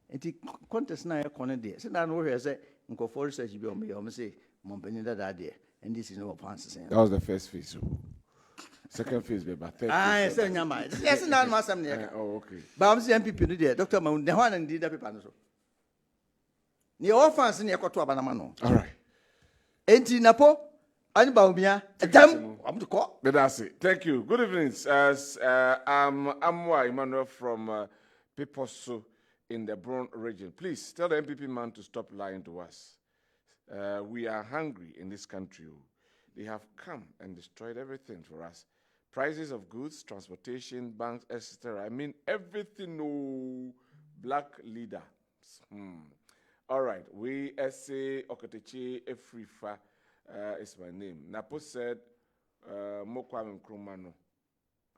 And the contest now a corner there. So now where I say, Uncle Forest says you be on me, I say, Montpellier that idea. And this is no answer. That was the first phase. Second phase, baby. I say, yes, not my son. Oh, okay. But I'm saying people there, Dr. Mount, the one and did that paper. The orphans in your court, Banamano. All right. Ain't in Napo? I'm to call. That's it. Thank you. Good evening. I'm Amwa Emmanuel from Piposo in the Bron region. Please tell the MPP man to stop lying to us. We are hungry in this country. They have come and destroyed everything for us. Prices of goods, transportation, banks, etc. I mean everything. No black leader. All right. We say Okotechi Efrifa is my name. Napo said Mokwame Nkrumah.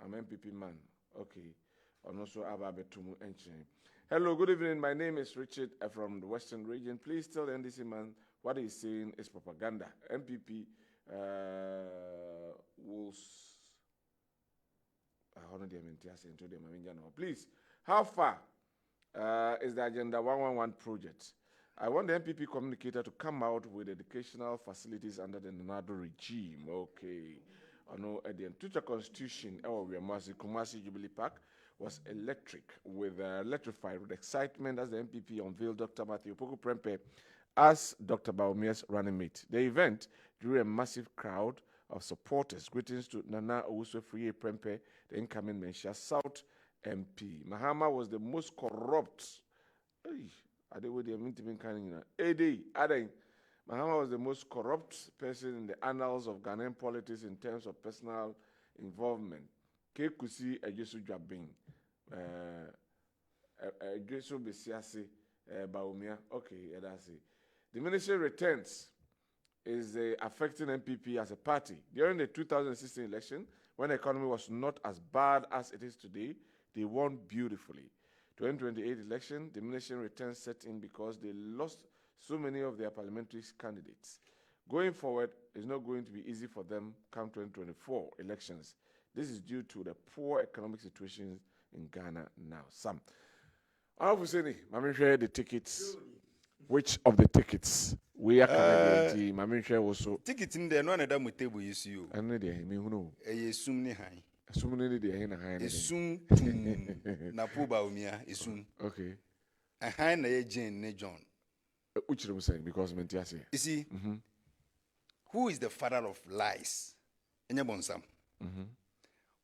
I'm MPP man. Okay. And also Ababetumu Enchen. Hello, good evening. My name is Richard from the Western region. Please tell the NDC man what he's saying is propaganda. MPP will. Please, how far is the Agenda 111 project? I want the MPP communicator to come out with educational facilities under the Nado regime. Okay. I know at the Tucha Constitution, Kumasi Jubilee Park was electrified with excitement as the MPP unveiled Dr. Matthew Opoku Prempeh as Dr. Bawumia's running mate. The event drew a massive crowd of supporters. Greetings to Nana Owusu Prempeh, the incoming Menchia South MP. Mahama was the most corrupt. Mahama was the most corrupt person in the annals of Ghanaian politics in terms of personal involvement. Kekusi Ejesu Jabin. Ejesu Besiasi Baumia. Okay, that's it. Diminishing returns is affecting MPP as a party. During the 2016 election, when the economy was not as bad as it is today, they won beautifully. 2028 election, diminishing returns set in because they lost so many of their parliamentary candidates. Going forward, it's not going to be easy for them come 2024 elections. This is due to the poor economic situation in Ghana now. Sam, I have to say, Mami share the tickets. Which of the tickets we are coming? Mami share also. Ticket in there, no one that table is you. And the me who know. Assume ni high. Assuming the high. Assume na puba umia. Assume. Okay. A high na Jane ne John. Which I'm saying because Mentiasi. You see, who is the father of lies? Enyabonsam.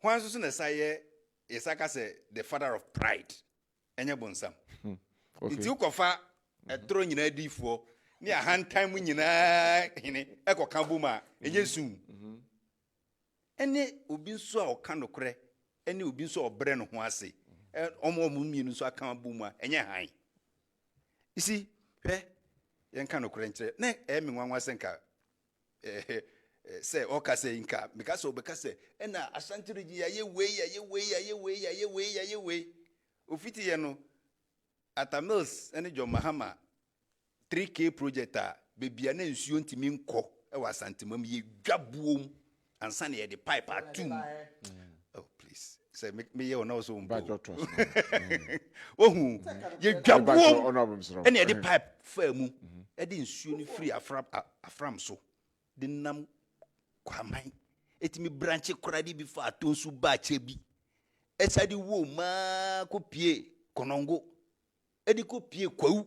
One soon as I Isaka say the father of pride. Enyabonsam. Okay. It's you kofa a throne in a D4. Near hand time when you na echo kambuma. Enyesum. Any ubin so kind of cre. Any ubin so bren wasi. Omo mummy so account boomer. Enya high. You see, yan kind of crenche. Ne, one was enka. Say, Oka say inka. Because and Ashanti, ye way. Ufiti yano. At a mills, any John Mahama 3K project, baby, and then soon to mean co. I was antimum ye jaboom and sunny at the pipe at 2. Oh, please. Say, make me your nose on bad your trust. Oh, ye jaboom and at the pipe firm. I didn't soon free a from so. The num quamine. It me branch cruddy before I told so bad chebi. It's a di wo ma copie conongo. Ediko pie kwau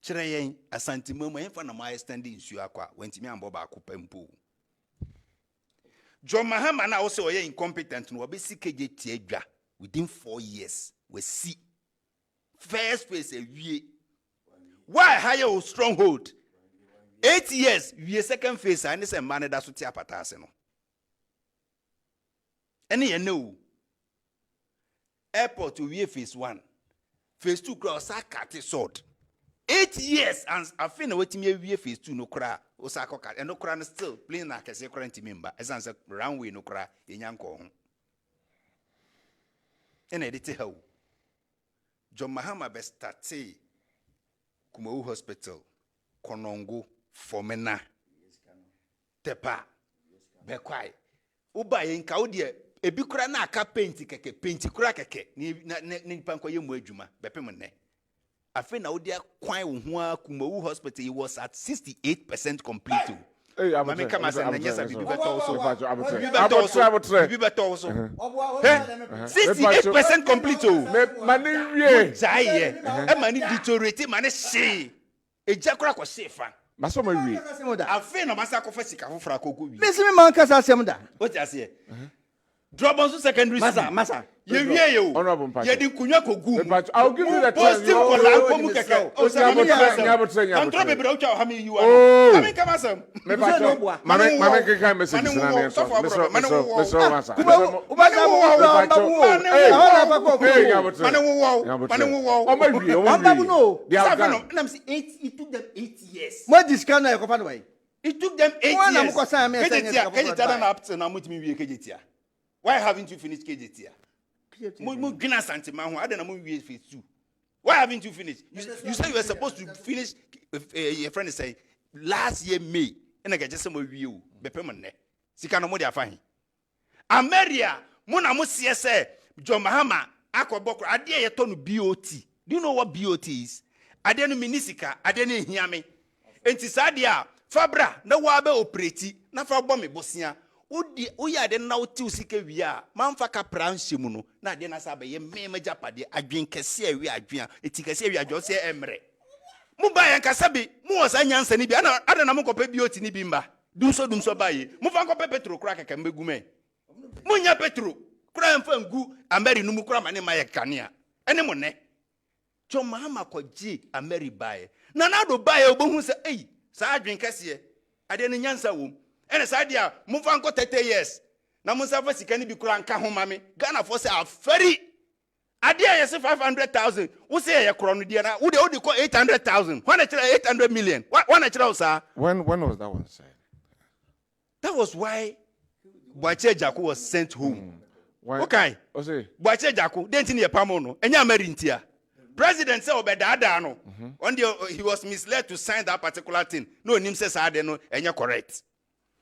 chirayen asantima mo enfa na my standing nsu akwa wantimi ambo ba akopampo John Mahama na wo se oye incompetent no obesi keje tie dwa within 4 years we see first phase awie why higher stronghold 8 years wie second phase and say man da so tie apatase no ene ye no airport to we phase 1 phase 2 cross cut sword 8 years and I feel na wetimi we phase 2 no kra o sa cut and no kra no still plane na kese current member essence runway no kra enyanko ho ene edite how John Mahama be starte Kumawu Hospital Konongo Fomena Tepa Bekwai uba yenka wo de ebi kura na aka paint keke paint kura keke ni panko ye mu adwuma bepem ne afi na wo de kwan wo ho a Kumawu Hospital was at 68% complete. Hey, mama kama say na nyesa bibi beto so bibi beto so 68% complete o mani wie jaiye e mani deteriorate mani she eja kura ko shefa maso ma wie afi na masa ko fa sika fofra ko wi Messi me man kasa asem da. what you say drop on secondary school Masa ye wie yo honorable mpacho ye di kunwa ko gu I'll give you the positive time. for la ko mu keke o say me antro be bra ucha ha me you are I mean come asem Me mpacho mama keka message na me so Mr. Masa it took them 8 years. What this kind of company way? It took them 8 years. Why haven't you finished KJT? Why haven't you finished? You said you were supposed to finish. Your friend is saying last year May, and I get just some of you. Be permanent. Sikano mo dia fahin. Ameria, mona mo CSA, John Mahama, Akoboko, Adia ye tonu BOT. Do you know what BOT is? Adia no minisika, Adia no hiame. Enti sadia, Fabra, na wabe operate, na fa bom me bosia. Udi uya de na uti usike wia, mamfa ka pranche mu no, na de na sabe ye mema japade, Adwenkyere awi adwen, etikase awi adwo se emre. Mu ba yan kasabi, mu osa nyansa ni bi, ana na mu kope BOT ni bi mba. Dumso baye. Mu fa kope petro kura keke mbegu me. Mu nya petro, kura mfa ngu Ameri numu kura mane maye kanea. Ene mo ne. John Mahama kwaji Ameri baye. na na do buy obo hu say eh sa Adwenkyere ade ne nyansa wom ene sa dia mo fa nko 30 years na mo sa fa sika ni bi kura nka ho mame Ghana for say a very ade yes 500,000 wo say ye kro no dia na wo de 800,000 when na 800 million when na kira sir when was that one said? That was why Boakye Jaku was sent home. Okay. Boakye Jaku didn't need a pamono. Enya merintia. President said obedada no. On he was misled to sign that particular thing. No nim says no enya correct.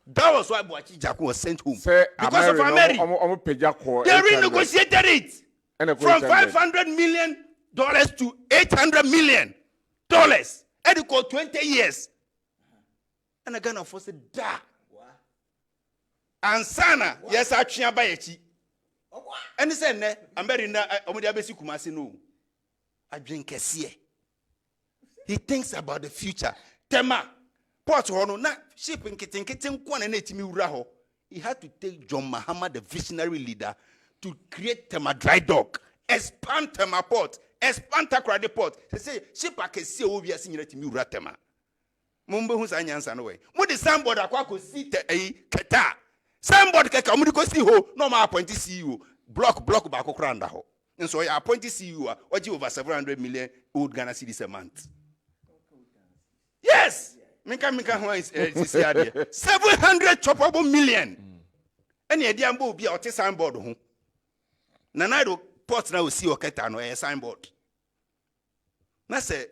That was why Boakye Jaku was sent home. Because of America. They renegotiated it from $500 million to $800 million. And it called 20 years. And again, I said, da. Ansana, yes, I can't buy it. And he said, I'm very na Omodiabesi Kumasi no. Adwenkyere. He thinks about the future. Tema, Port Hono, na ship in kitten kwan and etimi uraho. He had to take John Mahama, the visionary leader, to create Tema dry dock, expand Tema port, expand Takoradi port. They say, ship I can see over here seeing etimi ura Tema. Mumbo who's an answer no way. What the sandboard aqua see Qatar. Somebody can come to see who no more appointed CEO block back cranda ho. And so I appointed CEO what you over 700 million old Ghana cedis a month. Yes, Minka is 700 choppable million. Any idea will be out a signboard home. Nanado ports now see Oketano a signboard. Na say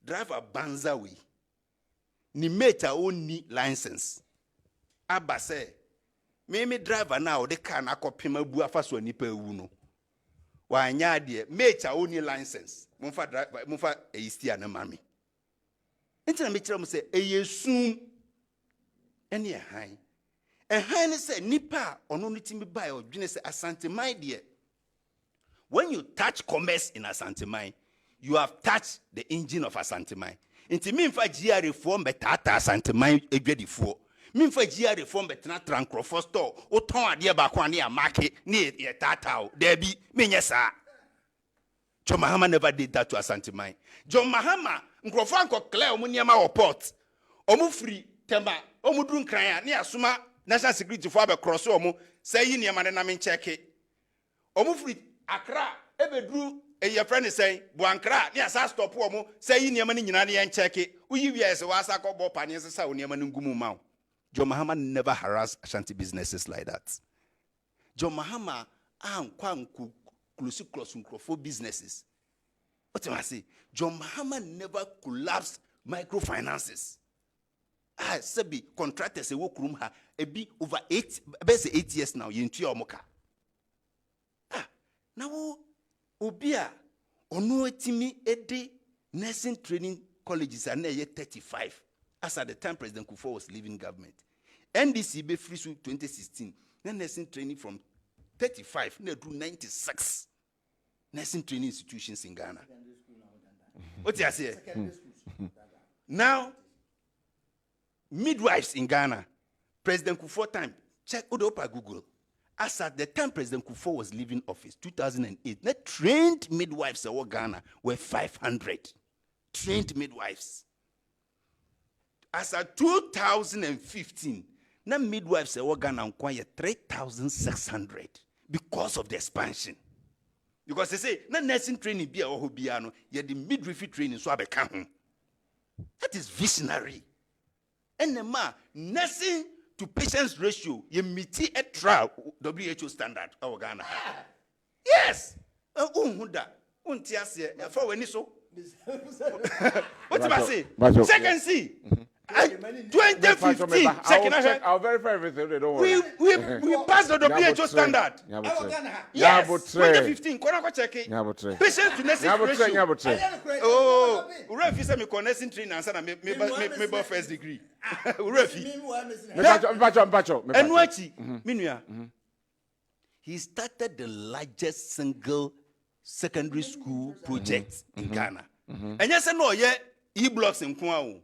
driver banzawi ni meta only license. Abba say me driver now the car na kopima bu afaso nipa ewu no wa anya de mecha only license mumfa driver mumfa eistia na mami entina me kire mo say eyesun ene han ne say nipa ono no timi buy odwene say Asante-Man de when you touch commerce in Asante-Man you have touched the engine of Asante-Man enti me mfa GR reform betata Asante-Man edwadifuo Minfa GR reform betena trankrofo store o ton ade ba kwa na market na ye tatao there be menyesa John Mahama never did that to Asante-Man. John Mahama nkrofo anko clear omu niema wo port omu free Tema omu dru nkran na asuma national security for abe cross omu say yi niema na me check omu free Accra ebedru eye friend say Boankra na asa stop omu say yi niema ni nyina na ye check uyi wiase wa asa ko bo pani se sa niema ni ngumu ma John Mahama never harassed Ashanti businesses like that. John Mahama close businesses. What am I saying? John Mahama never collapsed microfinances. Sebi contractors a work room be over 8 years now. You moka. Now Obia ono etimi ede nursing training colleges are near 35. As at the time President Kufuor was leaving government. NDC be free 2016. Then nursing training from 35 to 96 nursing training institutions in Ghana. What you say? Now, midwives in Ghana, President Kufuor time, check Odopa Google. As at the time President Kufuor was leaving office, 2008, the trained midwives in Ghana were 500. Trained midwives. As at 2015, the midwives in Ghana acquired 3,600 because of the expansion. Because they say, na nursing training be a hobiano, yet the midwifery training so abeka. That is visionary. And the nursing to patients ratio, you meet a trial WHO standard of Ghana. Yes. What am I saying? Second C. 2015. I'll verify everything. Don't worry. We passed the WHO standard. Yes. 2015. Patients to nursing ratio. Oh, Urefi said me nursing training and said me first degree. Urefi. And Minuya. He started the largest single secondary school project in Ghana. And yes, no, e-blocks in Kwao.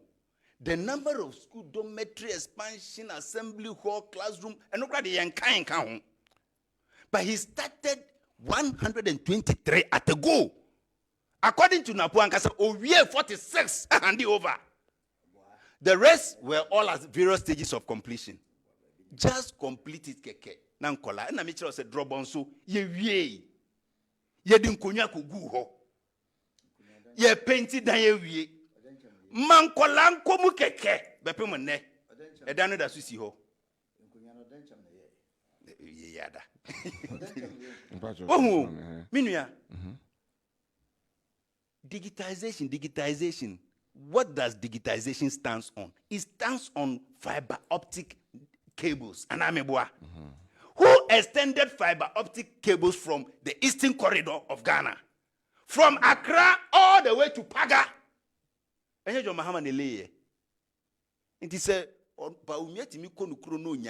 The number of school dormitory expansion, assembly hall, classroom, and nobody can count. But he started 123 at a go. According to Napo Ankasa, Owie 46 handed over. The rest were all at various stages of completion. Just complete it, keke. Nankola. And I said, drop on so ye wie. Ye din konya kugu ho. Ye painted dan ye wie. Mankola nkomu keke. Bepe mo ne. E danu da susi ho. Ye yada. Oh, minua. Digitization. What does digitization stand on? It stands on fiber optic cables. And who extended fiber optic cables from the eastern corridor of Ghana, from Accra all the way to Paga? And you Mahama Neleye. And he said, no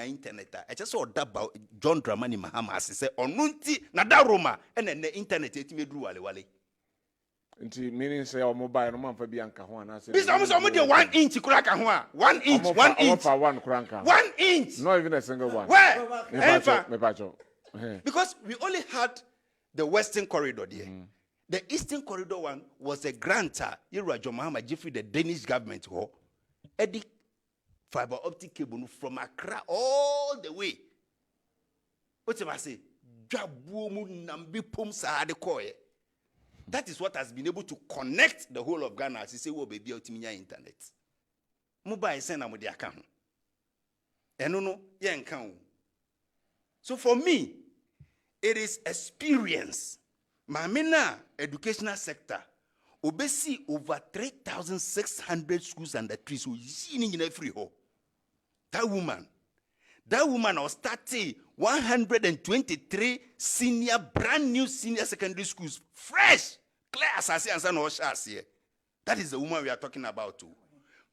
internet. I just saw that about John Dramani Mahama. He said, Onunti Nadaroma and then the internet wale. Meaning say our mobile no man for bianca one. This almost 1 inch crack and 1 inch, 1 inch. 1 inch. Not even a single one. Where? Because we only had the western corridor there. The eastern corridor one was a grantor. Irajo Mahama Jeffrey, the Danish government, Eddie fiber optic cable from Accra all the way. What am I say? That is what has been able to connect the whole of Ghana. As you say, "Oh, baby, ultimate internet." Mobile send am their account. No, so for me, it is experience. Mamina educational sector, obesi over 3,600 schools under trees. So in every hole. That woman was starting 123 brand new senior secondary schools, fresh, clear as no here. That is the woman we are talking about too.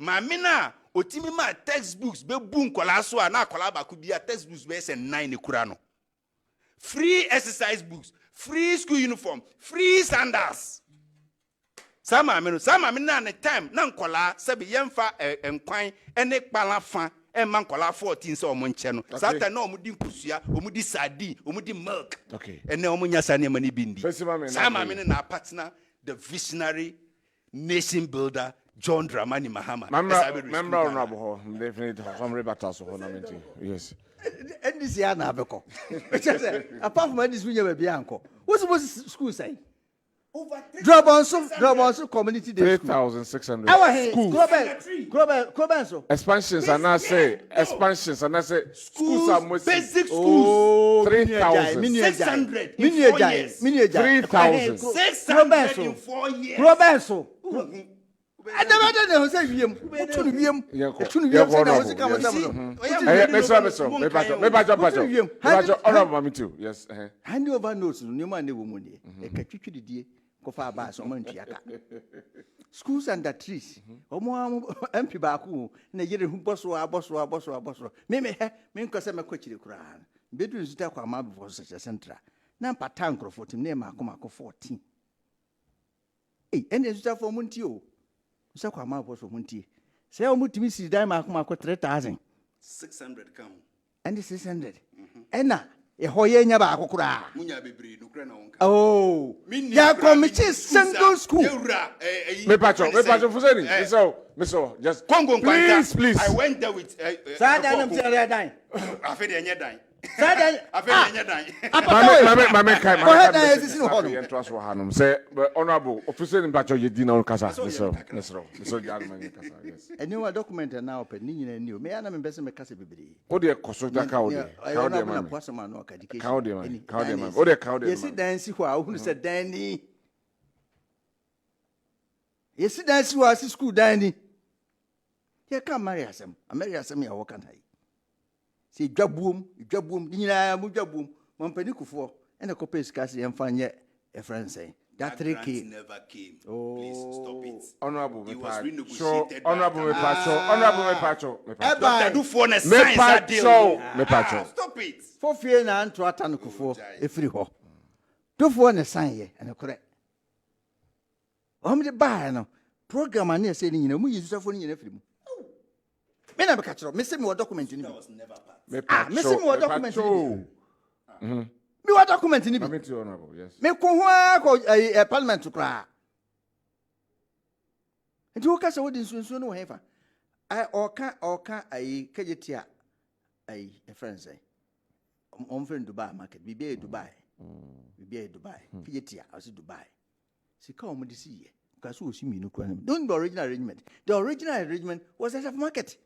Mamina, otimima textbooks, be boom kolaso na kolaba could be a textbooks base and 9 kurano. Free exercise books, free school uniform, free sandals. Sama amina na time na nkola sabi yemfa enkwan ene kpalafa man kola 14 so omonche no sata na omudi nkusua omudi sardine omudi milk okay ene omunya sane mani bindi sama amina na partner the visionary nation builder John Dramani Mahama member honorable definitely homre bataso honamenti yes and this year na abeko apart from this we never be anko what's supposed school say over Drop community day 3,600 schools. Global so. Expansions and I say schools are most basic schools. 3,600. 3,600 in 4 years. Global so. I never know say wiem. Tunu wiem say yes. Hand over notes no man ne wo mu ne. E ka twitwidie kofa ba so man tuaka. Schools under trees. Omo MP ba ku na yere hu boso. Me nko se me kwachire kura. Bedu nsuta kwa ma before such central. Na pata nkrofo tim na ma 14. Ene nsuta for munti o. Nsuta kwa ma before munti. Say o mutimi si dan ma 3,600 come. And 600. Ena hoye nya ba akokura munya bebre nokra na wonka oh ya committee single school me pacho fuzeni so just Congo please I went there with sada na mtele dan afede enye dan sada afede enye dan mame kai go ahead and exist in hono yen trust wo hanum say honorable officer in pacho ye di na kasa so jarman kasa yes anyone document na open ni nyina ni o me ana me bese me kasa bibiri o de koso da ka o de ka o de man ka o de man o de ka o de yes dan si ho a hu se dan ni yes dan si ho si school dan ni ye ka mariasem ya wo kan hai si dwabuom nyina mu dwabuom mampani kufo ene ko pes kasi emfanye e friend that 3K never came. Please stop it. Honorable me pacho. Doctor do for na science that deal. Me pacho. Stop it. For fear na anto atan kufo e free ho. Do for na sign ye ene correct. De ba no program ani say ni nyina mu yisufo ni nyina free mu. Me na be ka chiro me say me wo document ni. Me say me wo document ni. Me what document ni bi? Honorable, yes. Me ko ho ko parliament kra. nti wo ka se wo di nsunsu no wo hefa oka ai kajetia ai a friend say on friend Dubai market bibia Dubai kajetia as Dubai sika o mo di si ye ka so osimi no kura don't the original arrangement was at a market.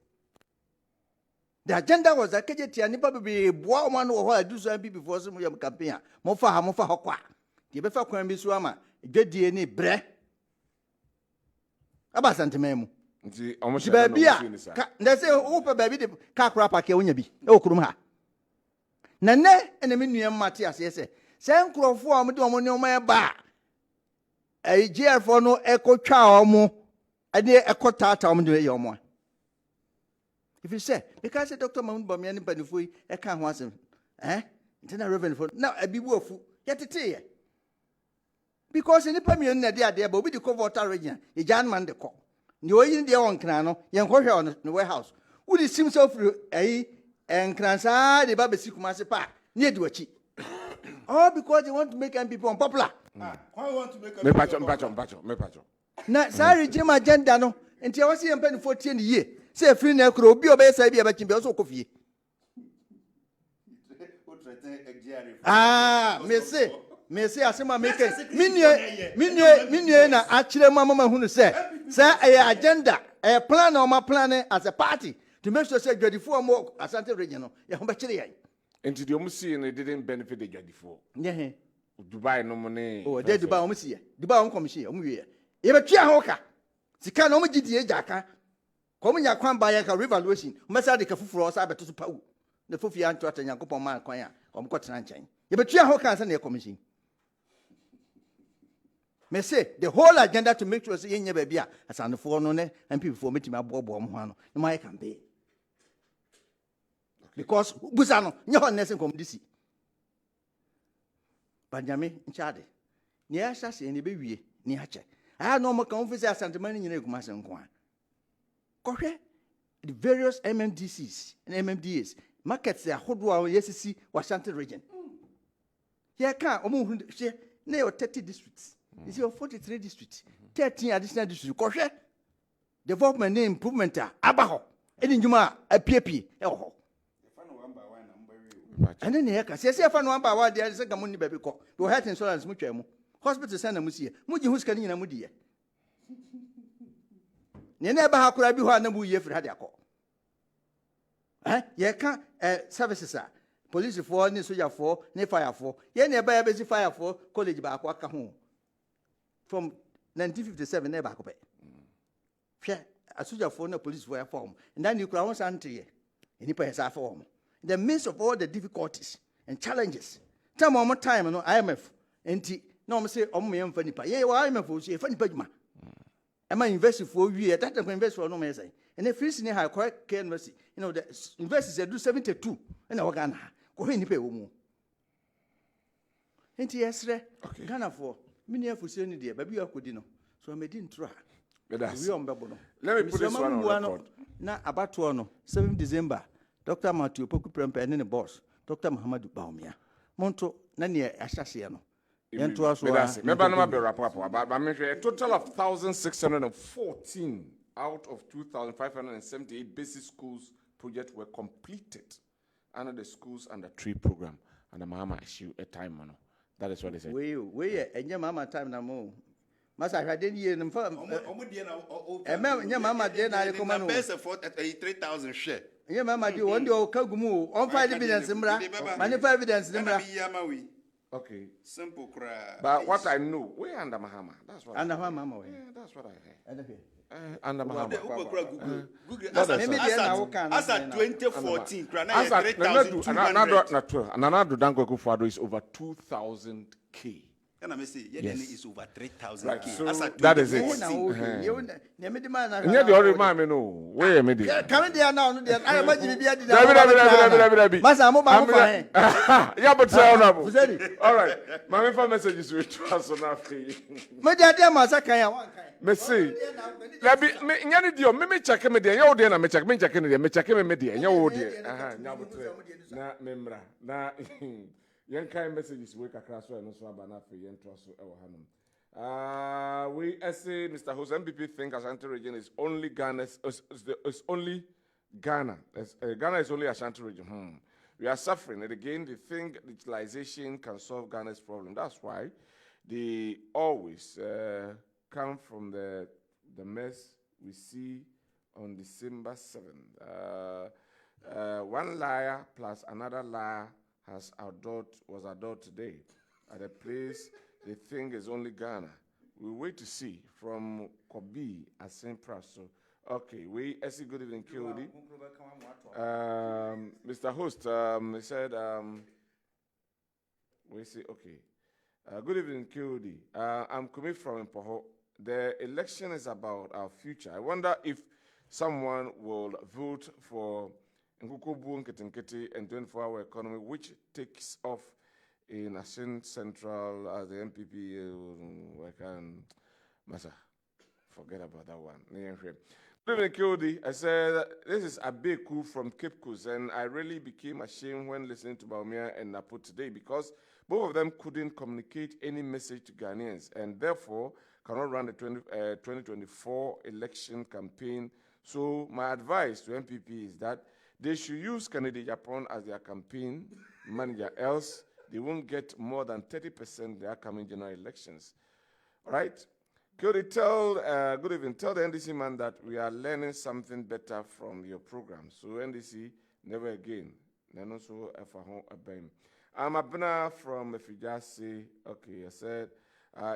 The agenda was that kajetia nipa be boa man wo ho adu so bi before some yam campaign mo fa hokwa the be fa kwan bi so ama dwadie ni bre aba santememu nti omo she baby a na say wo pa baby de ka kura park e wonya bi e okurum ha na ne ene me nuam mate ase se nkrofo a mo de omo ne omo e ba ai GR4 no ekotwa omo ade ekotata omo de ye omo. If you say because Dr. Mahmoud Bamiani Banifui e kan ho asem internal revenue for now abibu ofu yetete because any pamion na dey ade ba obi di cover water region e jan man de ko ni oyin de won kran no yen ko hwe on no warehouse wo di sim so free enkran sa de ba besi kuma se pa ni edi wachi all because they want to make people unpopular. Why want to make me pacho na sa regime agenda no enti e wose yen pa ni 14 ye say free na kro obi obey say bia ba chimbe so kofie me say asema make minye na akire mama hunu say agenda plan o ma plan as a party to make sure say Dwadifo mo Asante region no ye ho be kire yan enti the omusi no didn't benefit the Dwadifo ye Dubai no money de Dubai omusi ye Dubai on commission omu ye ye be twa ho ka sika no omu gidie jaka Come nya kwan ba ya ka revaluation umesa de ka fufuro sa beto so pawu na fofi anto ata Nyankopon man kwan a om ko tena nchen ye betua ho kan sa na commission me say the whole agenda to make sure say yenya ba bia asanfo no ne MP before metimi abobo mo ho no na mai campaign because busa no nya ho nese kom disi Benjamin nchade ni ya sha se ni be wie ni ache aya no mo kan ofisi asanteman nyina eguma se nko a Kohwe the various MMDCs and MMDAs markets are hodwa yesisi Ashanti region. Here can omo she na your 30 districts. You see your 43 districts. 13 additional districts. Kohwe development and improvement abaho. Edi njuma apiepie e ho. And then here can say fa no one by one there say gamoni baby ko. Do health insurance mu twemu. Hospital send na mu sie. Mu ji huska ni na mu die. Nene ba hakura bi ho anamu ye firi hade akọ ye ka services police for ni soldier for ni fire for ye ne ba ya be fire for college ba akọ aka ho from 1957 ne ba akọ be hwe a soldier for na police for ya form and then you kura won sante ye ni pa ya form in the midst of all the difficulties and challenges time no IMF enti na o say o mo ye mfa nipa ye wa IMF o say fa nipa djuma Am invest for year that can invest for no me say. And if free high correct university, the universities do 72 and I Ghana. Go in pay wo. Enti yesre Ghana for mini for say ni there baby akodi no. So I made in try. We on bebo no. Let me put this one on record. Na abato no 7 December. Dr. Matthew Poku Prempe and the boss. Dr. Muhammadu Baumia. Monto na ne ahyase no. Remember no be rapport about a total of 1,614 out of 2,578 basic schools projects were completed under the schools under tree program and the Mahama issue a time mono. That is what they said. We enye mama time na mo. Masa hwade ni ye nfa omo die na enye mama die na re koma no. Best of 3,000 share. Enye mama die won dey o kagumu on find evidence mra. Mani find evidence mra. Okay. Simple cry. But what I know, we're under Mahama. That's what. Under Mahama. Yeah, that's what I heard. Under Mahama. Google. As at 2014, As at 3,200. Another Dankwah Kufuado is over 2,000K. And I may say, is over 3,000. Right, so that is it. Yeah, the only man I know. Where am I? Come there now. I imagine be at the Masa, I'm yeah, but say all right. My info messages will trust on that. My dear Masaka, Messi. Nyani dio, me check me there. You there na me check me there. Me check me there. You there. Na memra. Na yen kind messages we kakra so no so aba na fe yen to so e wo hanom We say, Mr. Host, MPP think Ashanti region is only Ghana. Is only Ghana. Ghana is only Ashanti region. We are suffering, and again, they think digitalization can solve Ghana's problem. That's why they always come from the mess we see on December 7th. One liar plus another liar was adored today at a place they think is only Ghana. We wait to see from Kobe at St. Praso. Okay, good evening, KOD. Mr. Host, he said, good evening, KOD. I'm coming from Impoho. The election is about our future. I wonder if someone will vote for Nkukubu Nketenkete and 24-hour economy, which takes off in Ashin Central as the MPP. Forget about that one. Good evening, KOD. I said, this is Abeku from Cape Coast, and I really became ashamed when listening to Bawumia and Napo today because both of them couldn't communicate any message to Ghanaians and therefore cannot run the 2024 election campaign. So my advice to MPP is that they should use Kennedy Japan as their campaign manager, else they won't get more than 30% their coming general elections. All right? Could you tell, good evening, tell the NDC man that we are learning something better from your program. So NDC, never again. I'm Abena from Fijasi. Okay, I said,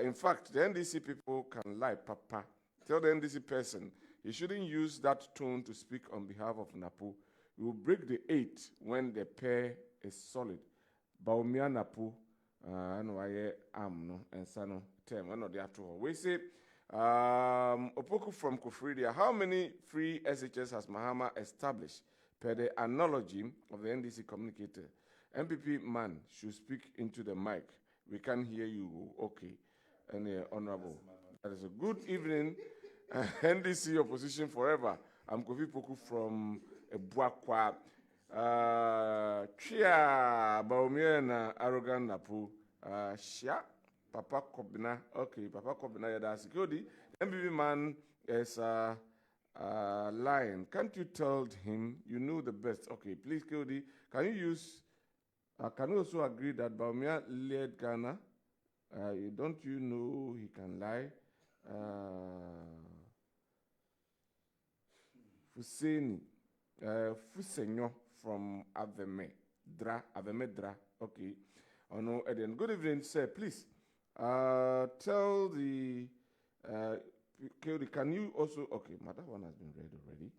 in fact, the NDC people can lie, Papa. Tell the NDC person, he shouldn't use that tone to speak on behalf of Napo. We will break the 8 when the pair is solid. Bawumia Napo, Anwaye Amno, and Sano. We say, Opoku from Kofridia, how many free SHS has Mahama established per the analogy of the NDC communicator? MPP man should speak into the mic. We can hear you. Okay. And honorable. That is a good evening. NDC opposition forever. I'm Kofi Poku from Buakwa. Chia Bawumia na arrogant Napo. Shia. Papa Kwabena, okay, Papa Kwabena, that's security. MPP man is lying. Can't you tell him you know the best? Okay, please, Kodi, can you also agree that Bawumia led Ghana? Don't you know he can lie? Fuseni, Fusenyo from Aveme Dra, okay. Oh no, Eden. Good evening, sir. Please. Tell the Kodi, can you also okay, that one has been read already.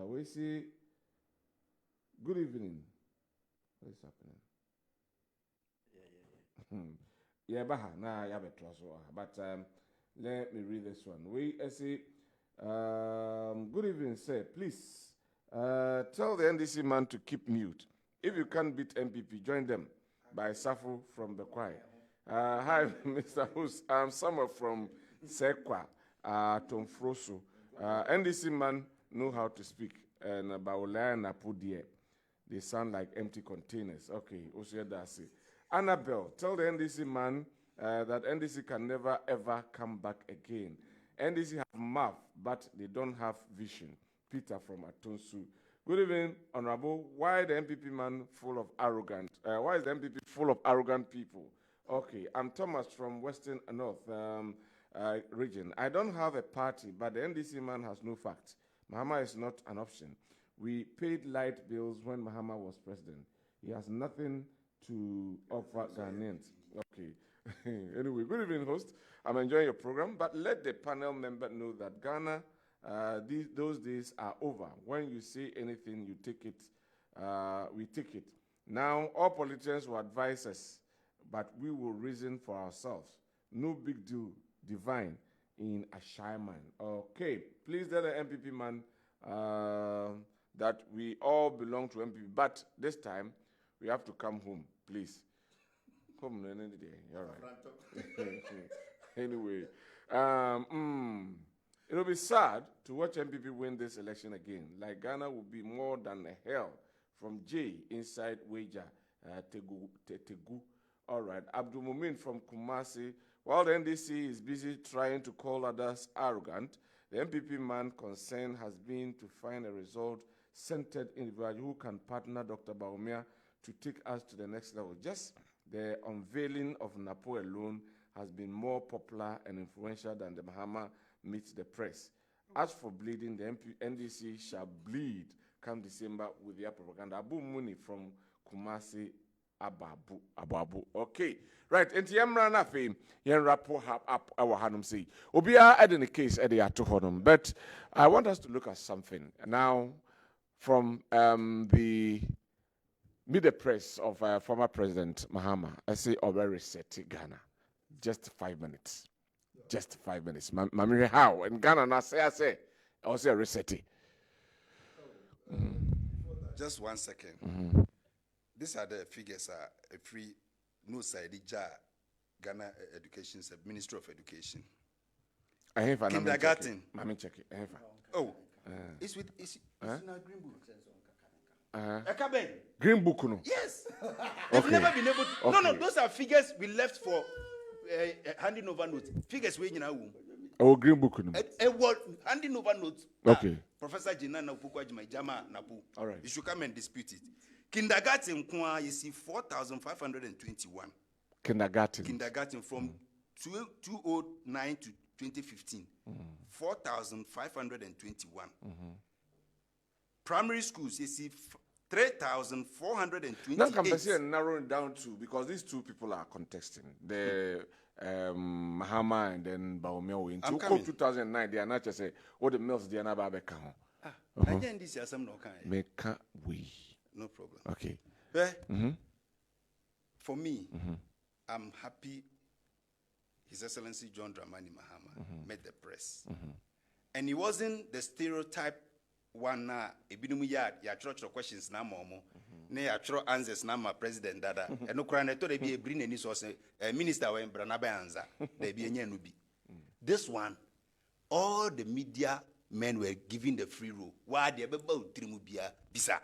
We see good evening. What is happening? Yeah, but let me read this one. We say good evening, sir. Please tell the NDC man to keep mute. If you can't beat MPP, join them by Safo from the choir. Hi, Mr. Host. I'm Samuel from Sekwa, Tomfroso. NDC man know how to speak, and Baulaya and Apudie, they sound like empty containers. Okay, Oshedasi. Annabelle, tell the NDC man that NDC can never ever come back again. NDC have mouth, but they don't have vision. Peter from Atonsu. Good evening, Honorable. Why the MPP man full of arrogant? Why is the MPP full of arrogant people? Okay, I'm Thomas from Western North region. I don't have a party, but the NDC man has no facts. Mahama is not an option. We paid light bills when Mahama was president. He has nothing to offer Ghanaians. Okay. Anyway, good evening, host. I'm enjoying your program, but let the panel member know that Ghana, those days are over. When you say anything, you take it. We take it. Now, all politicians will advise us, but we will reason for ourselves. No big deal, divine in a shy man. Okay, please tell the MPP man that we all belong to MPP, but this time we have to come home, please. Come any day, all right. Anyway, it'll be sad to watch MPP win this election again. Like Ghana will be more than a hell from J inside Wager, Tegu. All right, Abdul Mumin from Kumasi. While the NDC is busy trying to call others arrogant, the MPP man concerned has been to find a result-centered individual who can partner Dr. Bawumia to take us to the next level. Just the unveiling of Napo alone has been more popular and influential than the Mahama meets the press. As for bleeding, the NDC shall bleed come December with their propaganda. Abu Muni from Kumasi, Ababu. Okay, right. Enti yamra na fe yen rapo up our hanum say. Obia at in the case at the ato honum. But I want us to look at something now from the media press of former President Mahama. I say over reset Ghana. Just 5 minutes. Just 5 minutes. Mamire how in Ghana na say I say reset. Just 1 second. These are the figures. A free no side Ghana Education Ministry of Education. I have kindergarten. Mami check it. I have. Oh, it's with it's in a green book. Kessben. Green book no. Yes. They've never been able to. Okay. No, those are figures we left for handing over notes. Figures we in our womb. Oh, green book no. What handing over notes. Okay. Professor Jinana Pukwa Jama Napu. All right. You should come and dispute it. Kindergarten, you see 4,521. Kindergarten from 2009 to 2015. 4,521. Primary schools, you see 3,428. Now, I'm narrowing down to because these two people are contesting the Mahama and then Bawumia. In 2009, they are not just say what the mills they are not back home. Make we. No problem. Okay. But for me, I'm happy His Excellency John Dramani Mahama met the press. And he wasn't the stereotype one na ebinumu ya throw questions na momo. Ne ya throw answers na ma president dada. And no cry na to be bring any source minister when Branaba answer. There be any nubi. This one, all the media men were given the free rule. Why they about trimubia bisa.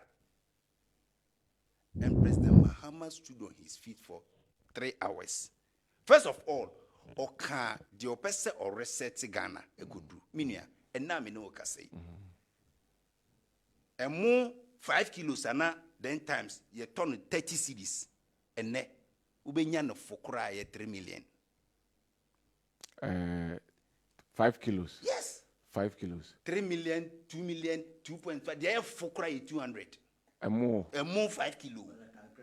And President Mahama stood on his feet for 3 hours. First of all, Oka the opese or reset Ghana a good do. Minia and now me no say. And more 5 kilos and then times you turn 30 cedis and ne ubenya no fokra 3 million. 5 kilos. Yes. 5 kilos. 3 million, 2 million, 2.5. They have fokra 200. And more 5 kilo.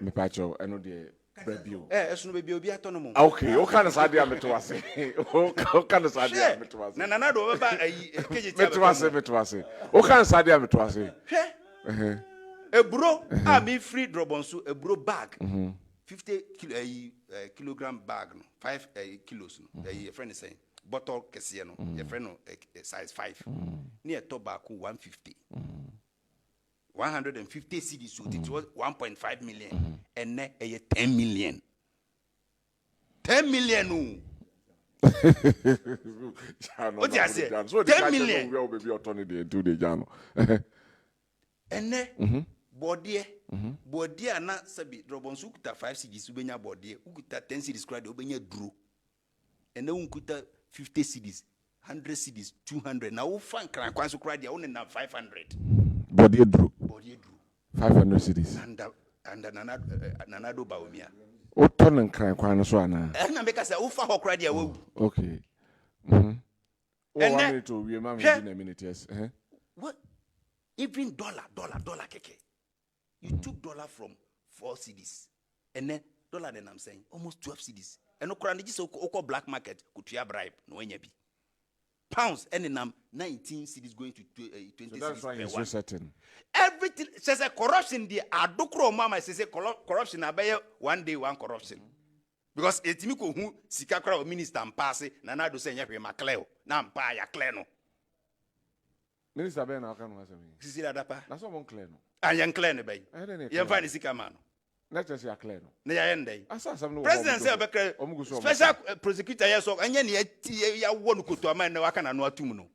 Me pacho, I know the review. Eso no baby obi atono. Okay, o kind of sadia metwase. O kind of sadia metwase. Na na do ba keje tia metwase. O kind of sadia metwase. Ebro a me free drobonso ebro bag. 50 kilogram bag no 5 kilos no. Your friend is saying bottle kese no. Your friend no size 5. Near tobacco 150. 150 cedis, so it was 1.5 million. And now 10 million. 10 million. What do you say? 10 million. We will be autonomy the 2 day jano. And then body and not sabi drobon so kuta 5 cedis ubenya body ukuta 10 cedis crowd ubenya drew. And then ukuta 50 cedis, 100 cedis, 200. Now we find kwan so crowd only na 500. Body drew 500 cities. And Nanado Bawumia. O ton and cry kwan so ana. Na make us ufa hokra dia wo. Okay. And then to we ma me in a minute yes. What? Even dollar keke. You took dollar from 4 cedis. And then dollar then I'm saying almost 12 cedis. And okra just oko black market could try bribe no enya bi. Pounds and then 19 cities going to 20 so that's why he's resetting. Everything says a corruption the adokro mama says corruption abeye one day one corruption. Because etimiko hu sikakra o minister mpase na na do say nya hwe makleo na mpa ya clear no. Minister Ben aka no asemi. Sisi dapa. Na so mon clear no. Ayan clear ne bay. Ye fa ni sika ma no. Let us ya clear no. Na ya ndai. Asasam no. President say obekre special prosecutor yes so anya ne ya wo no koto ama na waka na no atum no.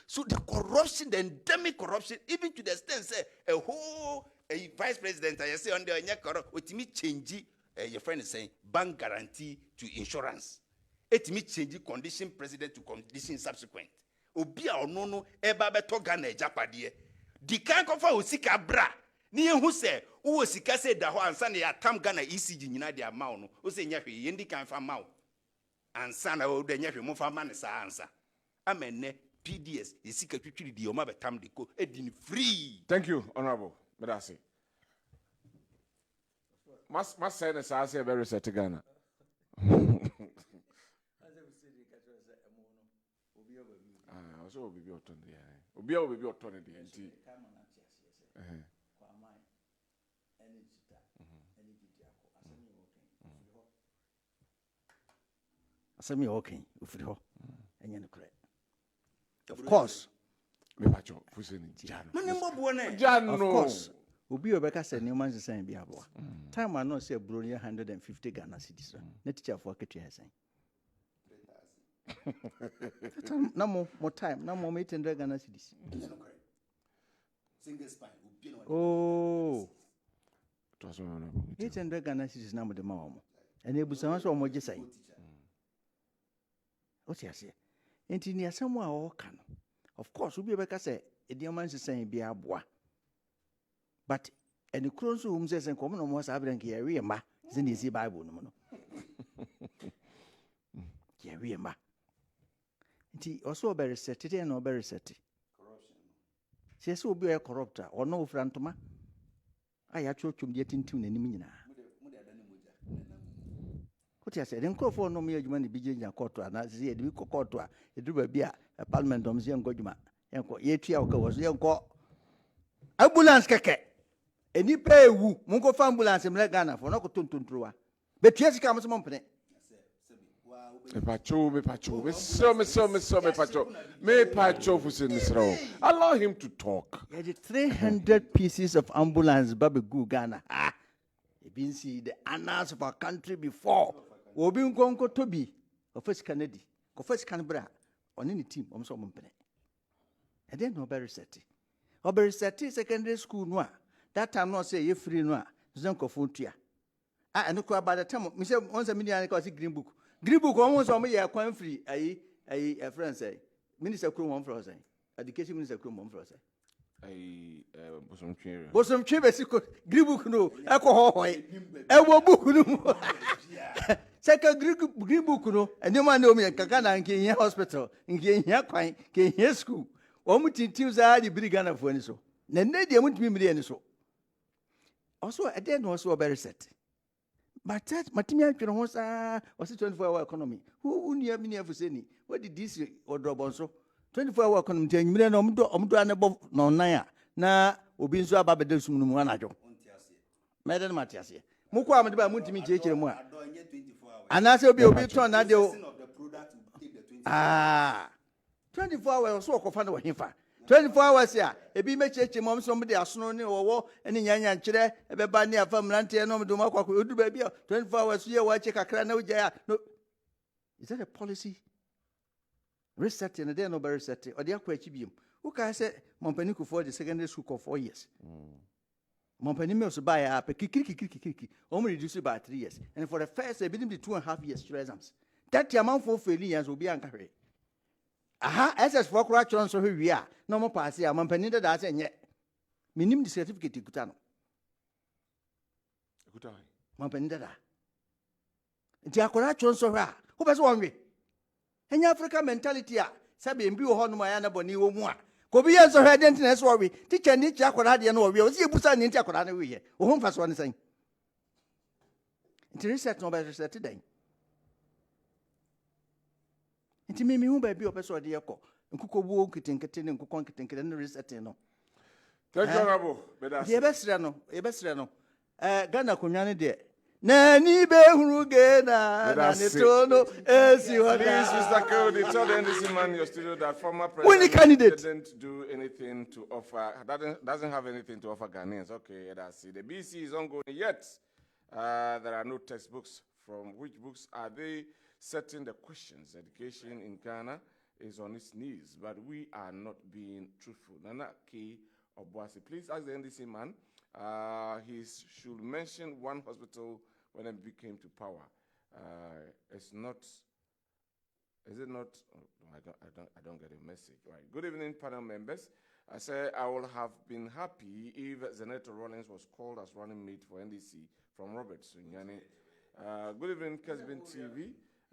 So the corruption, the endemic corruption, even to the extent say a whole vice president I say on the corrupt with me change your friend is saying bank guarantee to insurance. It me change condition president to condition subsequent. Obi a ono no eba beto Ghana ejapade. Di kan kofa osika bra. Ni ehu se wo osika se da ho ansa na ya tam Ghana ECG nyina dia mawo no. O se nya hwe ye ndi kan fa mawo. Ansa na wo da nya hwe mo fa ma ne sa ansa. Amenne PDS esika twitwiri di o ma betam de ko edin free. Thank you, Honorable. Medasi. Must say the say very set Ghana. So will be autonomy. Obi will be autonomy. Asemi okay, ufiri ho. Enye no correct. Of course. Me pacho fuseni jano. Of course. Obi obeka say nneema nsesan bi aboa. Time I know say bro 150 Ghana cedis. Na teacher for ketua hesan. Na mo time, na mo 800 Ghana cedis. Single spine. Oh. 800 Ghana cedis na mo de ma mo. And ebusan so mo gisai. What you say? Enti ni asem a o ka no. Of course, obi obeka say nneema nsesan bi aboa. But any cross whom says and common almost Adwenkyere ma in the Bible no. Yeah, ma. It also very set it and no very set. She so be a corrupter or no frantoma. I actually getting to any mina. What I said, and call for no mere human being a court and I see a week or court, a dribble beer, a parliament of young Gojuma, and yet was young call. Ambulance keke. Eni pay wu mungo fa ambulance mle Ghana for no ko tuntunruwa. Be tiesi ka mo mpene. Me pacho. Me pacho fuseni sro. Allow him to talk. Yeah, the 300 pieces of ambulance babe gu Ghana. Ah. You been see the annals of our country before. Obi nkonko tobi. Ko first Kennedy. Ko first Canberra. On any team om so mpene. And then no very set. Obere set secondary school no. That time no say you free no. Zenko phone tua. Ah, and by the time me say once a million ko green book. Green book almost on me ya kwan free. Ayi a friend say. Minister Krum one for say. Education Minister Krum one for say. Bosomtwe si ko green book no. E ko hohoi. E wo book no. Second green book no. And man no me kaka na nke hospital, nke kwan, nke school. Omu tintim za di brigana fo ni so. Na ne de mutumi mire ni so. Also a day no so very set. But that matimi atwere ho sa was 24-hour economy. Who near me near Fuseni? What did this or drop on so? 24-hour economy ten million omdo anebo no nan na obi nso ababede sum no mu anajo. Meden Matiase. Mukwa amde ba mutimi chekire mu a. Anase obi turn na de 24 hours so okofa na wohimfa. 24 hours ya ebi mecheche mom so mde asono ne wowo ene nyanya nkire ebeba ne afa mrante no mde makwa odu ba bia 24 hours ye wa che kakra na ugya ya no. Is that a policy reset and then no be reset or dey akwa achi biem who can say mompani ku for the secondary school for 4 years mompani me so buy a kikiki omo reduce by 3 years and for the first ebi dim the 2.5 years exams that amount for failing years will be anka aha SS for kura chon so hwe a no mo pass ya mampani da say nye minim the certificate ikuta no Ekuta mampani da nti akura chon so hwe a wo be so wonwe enya Africa mentality a sabe mbi wo hono ma ya na boni wo mu a ko bi yen so hwe den tin so we teacher ni chi akura de no wo we o si ebusa ni nti akura na we ye wo ho mfa so ne san nti reset no be reset den nti me hu ba bi opeso de yeko nkuko buo nkitenkete ne nkuko nkitenkete ne reset no. Thank you, Honorable. Ye besre no Ghana konwane de na ni be huru ge na ne to no esi Please, Mr. Kodi, tell the NDC man in your studio that former When president didn't do anything to offer, doesn't have anything to offer Ghanaians. Okay, that's it. The BC is ongoing yet. There are no textbooks. From which books are they setting the questions? Education in Ghana is on its knees, but we are not being truthful. Nana K. Obuasi, please ask the NDC man. He should mention one hospital when MP came to power. It's not. Is it not? Oh, I don't get a message. Right. Good evening, panel members. I say I would have been happy if Zeneto Rollins was called as running mate for NDC from Roberts. Good evening, Kessben TV.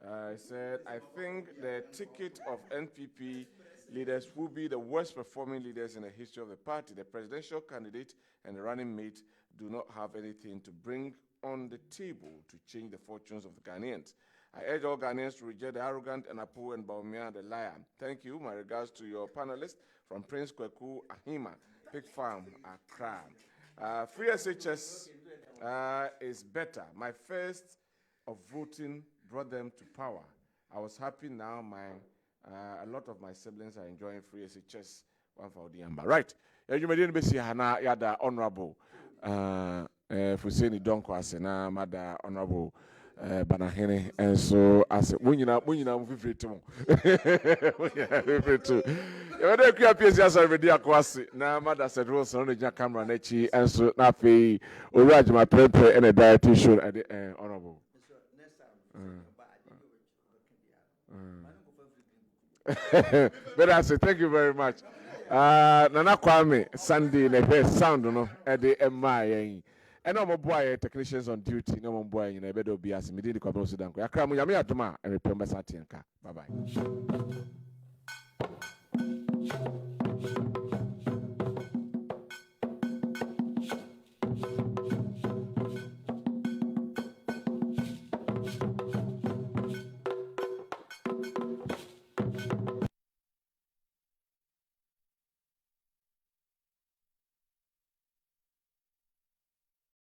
I said, I think the ticket of NPP leaders will be the worst performing leaders in the history of the party. The presidential candidate and the running mate do not have anything to bring on the table to change the fortunes of the Ghanaians. I urge all Ghanaians to reject the arrogant and Apu and Baumia the liar. Thank you. My regards to your panelists from Prince Kweku Ahima, Pig Farm, Accra. Free SHS is better. My first of voting brought them to power. I was happy now. A lot of my siblings are enjoying free SHS. One for the Amba. Right. You may be Hana Yada Honorable Fuseni Dankwah na Mada Honorable Banahene, and so I said, when you know, free to you're the QPS already acquasi. Now, Mother said, Wilson on the camera, Nechi, and so now pay Uraj my paper and a dietary show at the honorable. But I say, thank you very much. Nana Kwame, Sunday, the best sound, no, at the MI. And no more boy technicians on duty, no more boy in a bed of Bias, Medini Kwabena Owusu Dankwah. I come, Yamia Toma, and remember Satianka. Bye bye.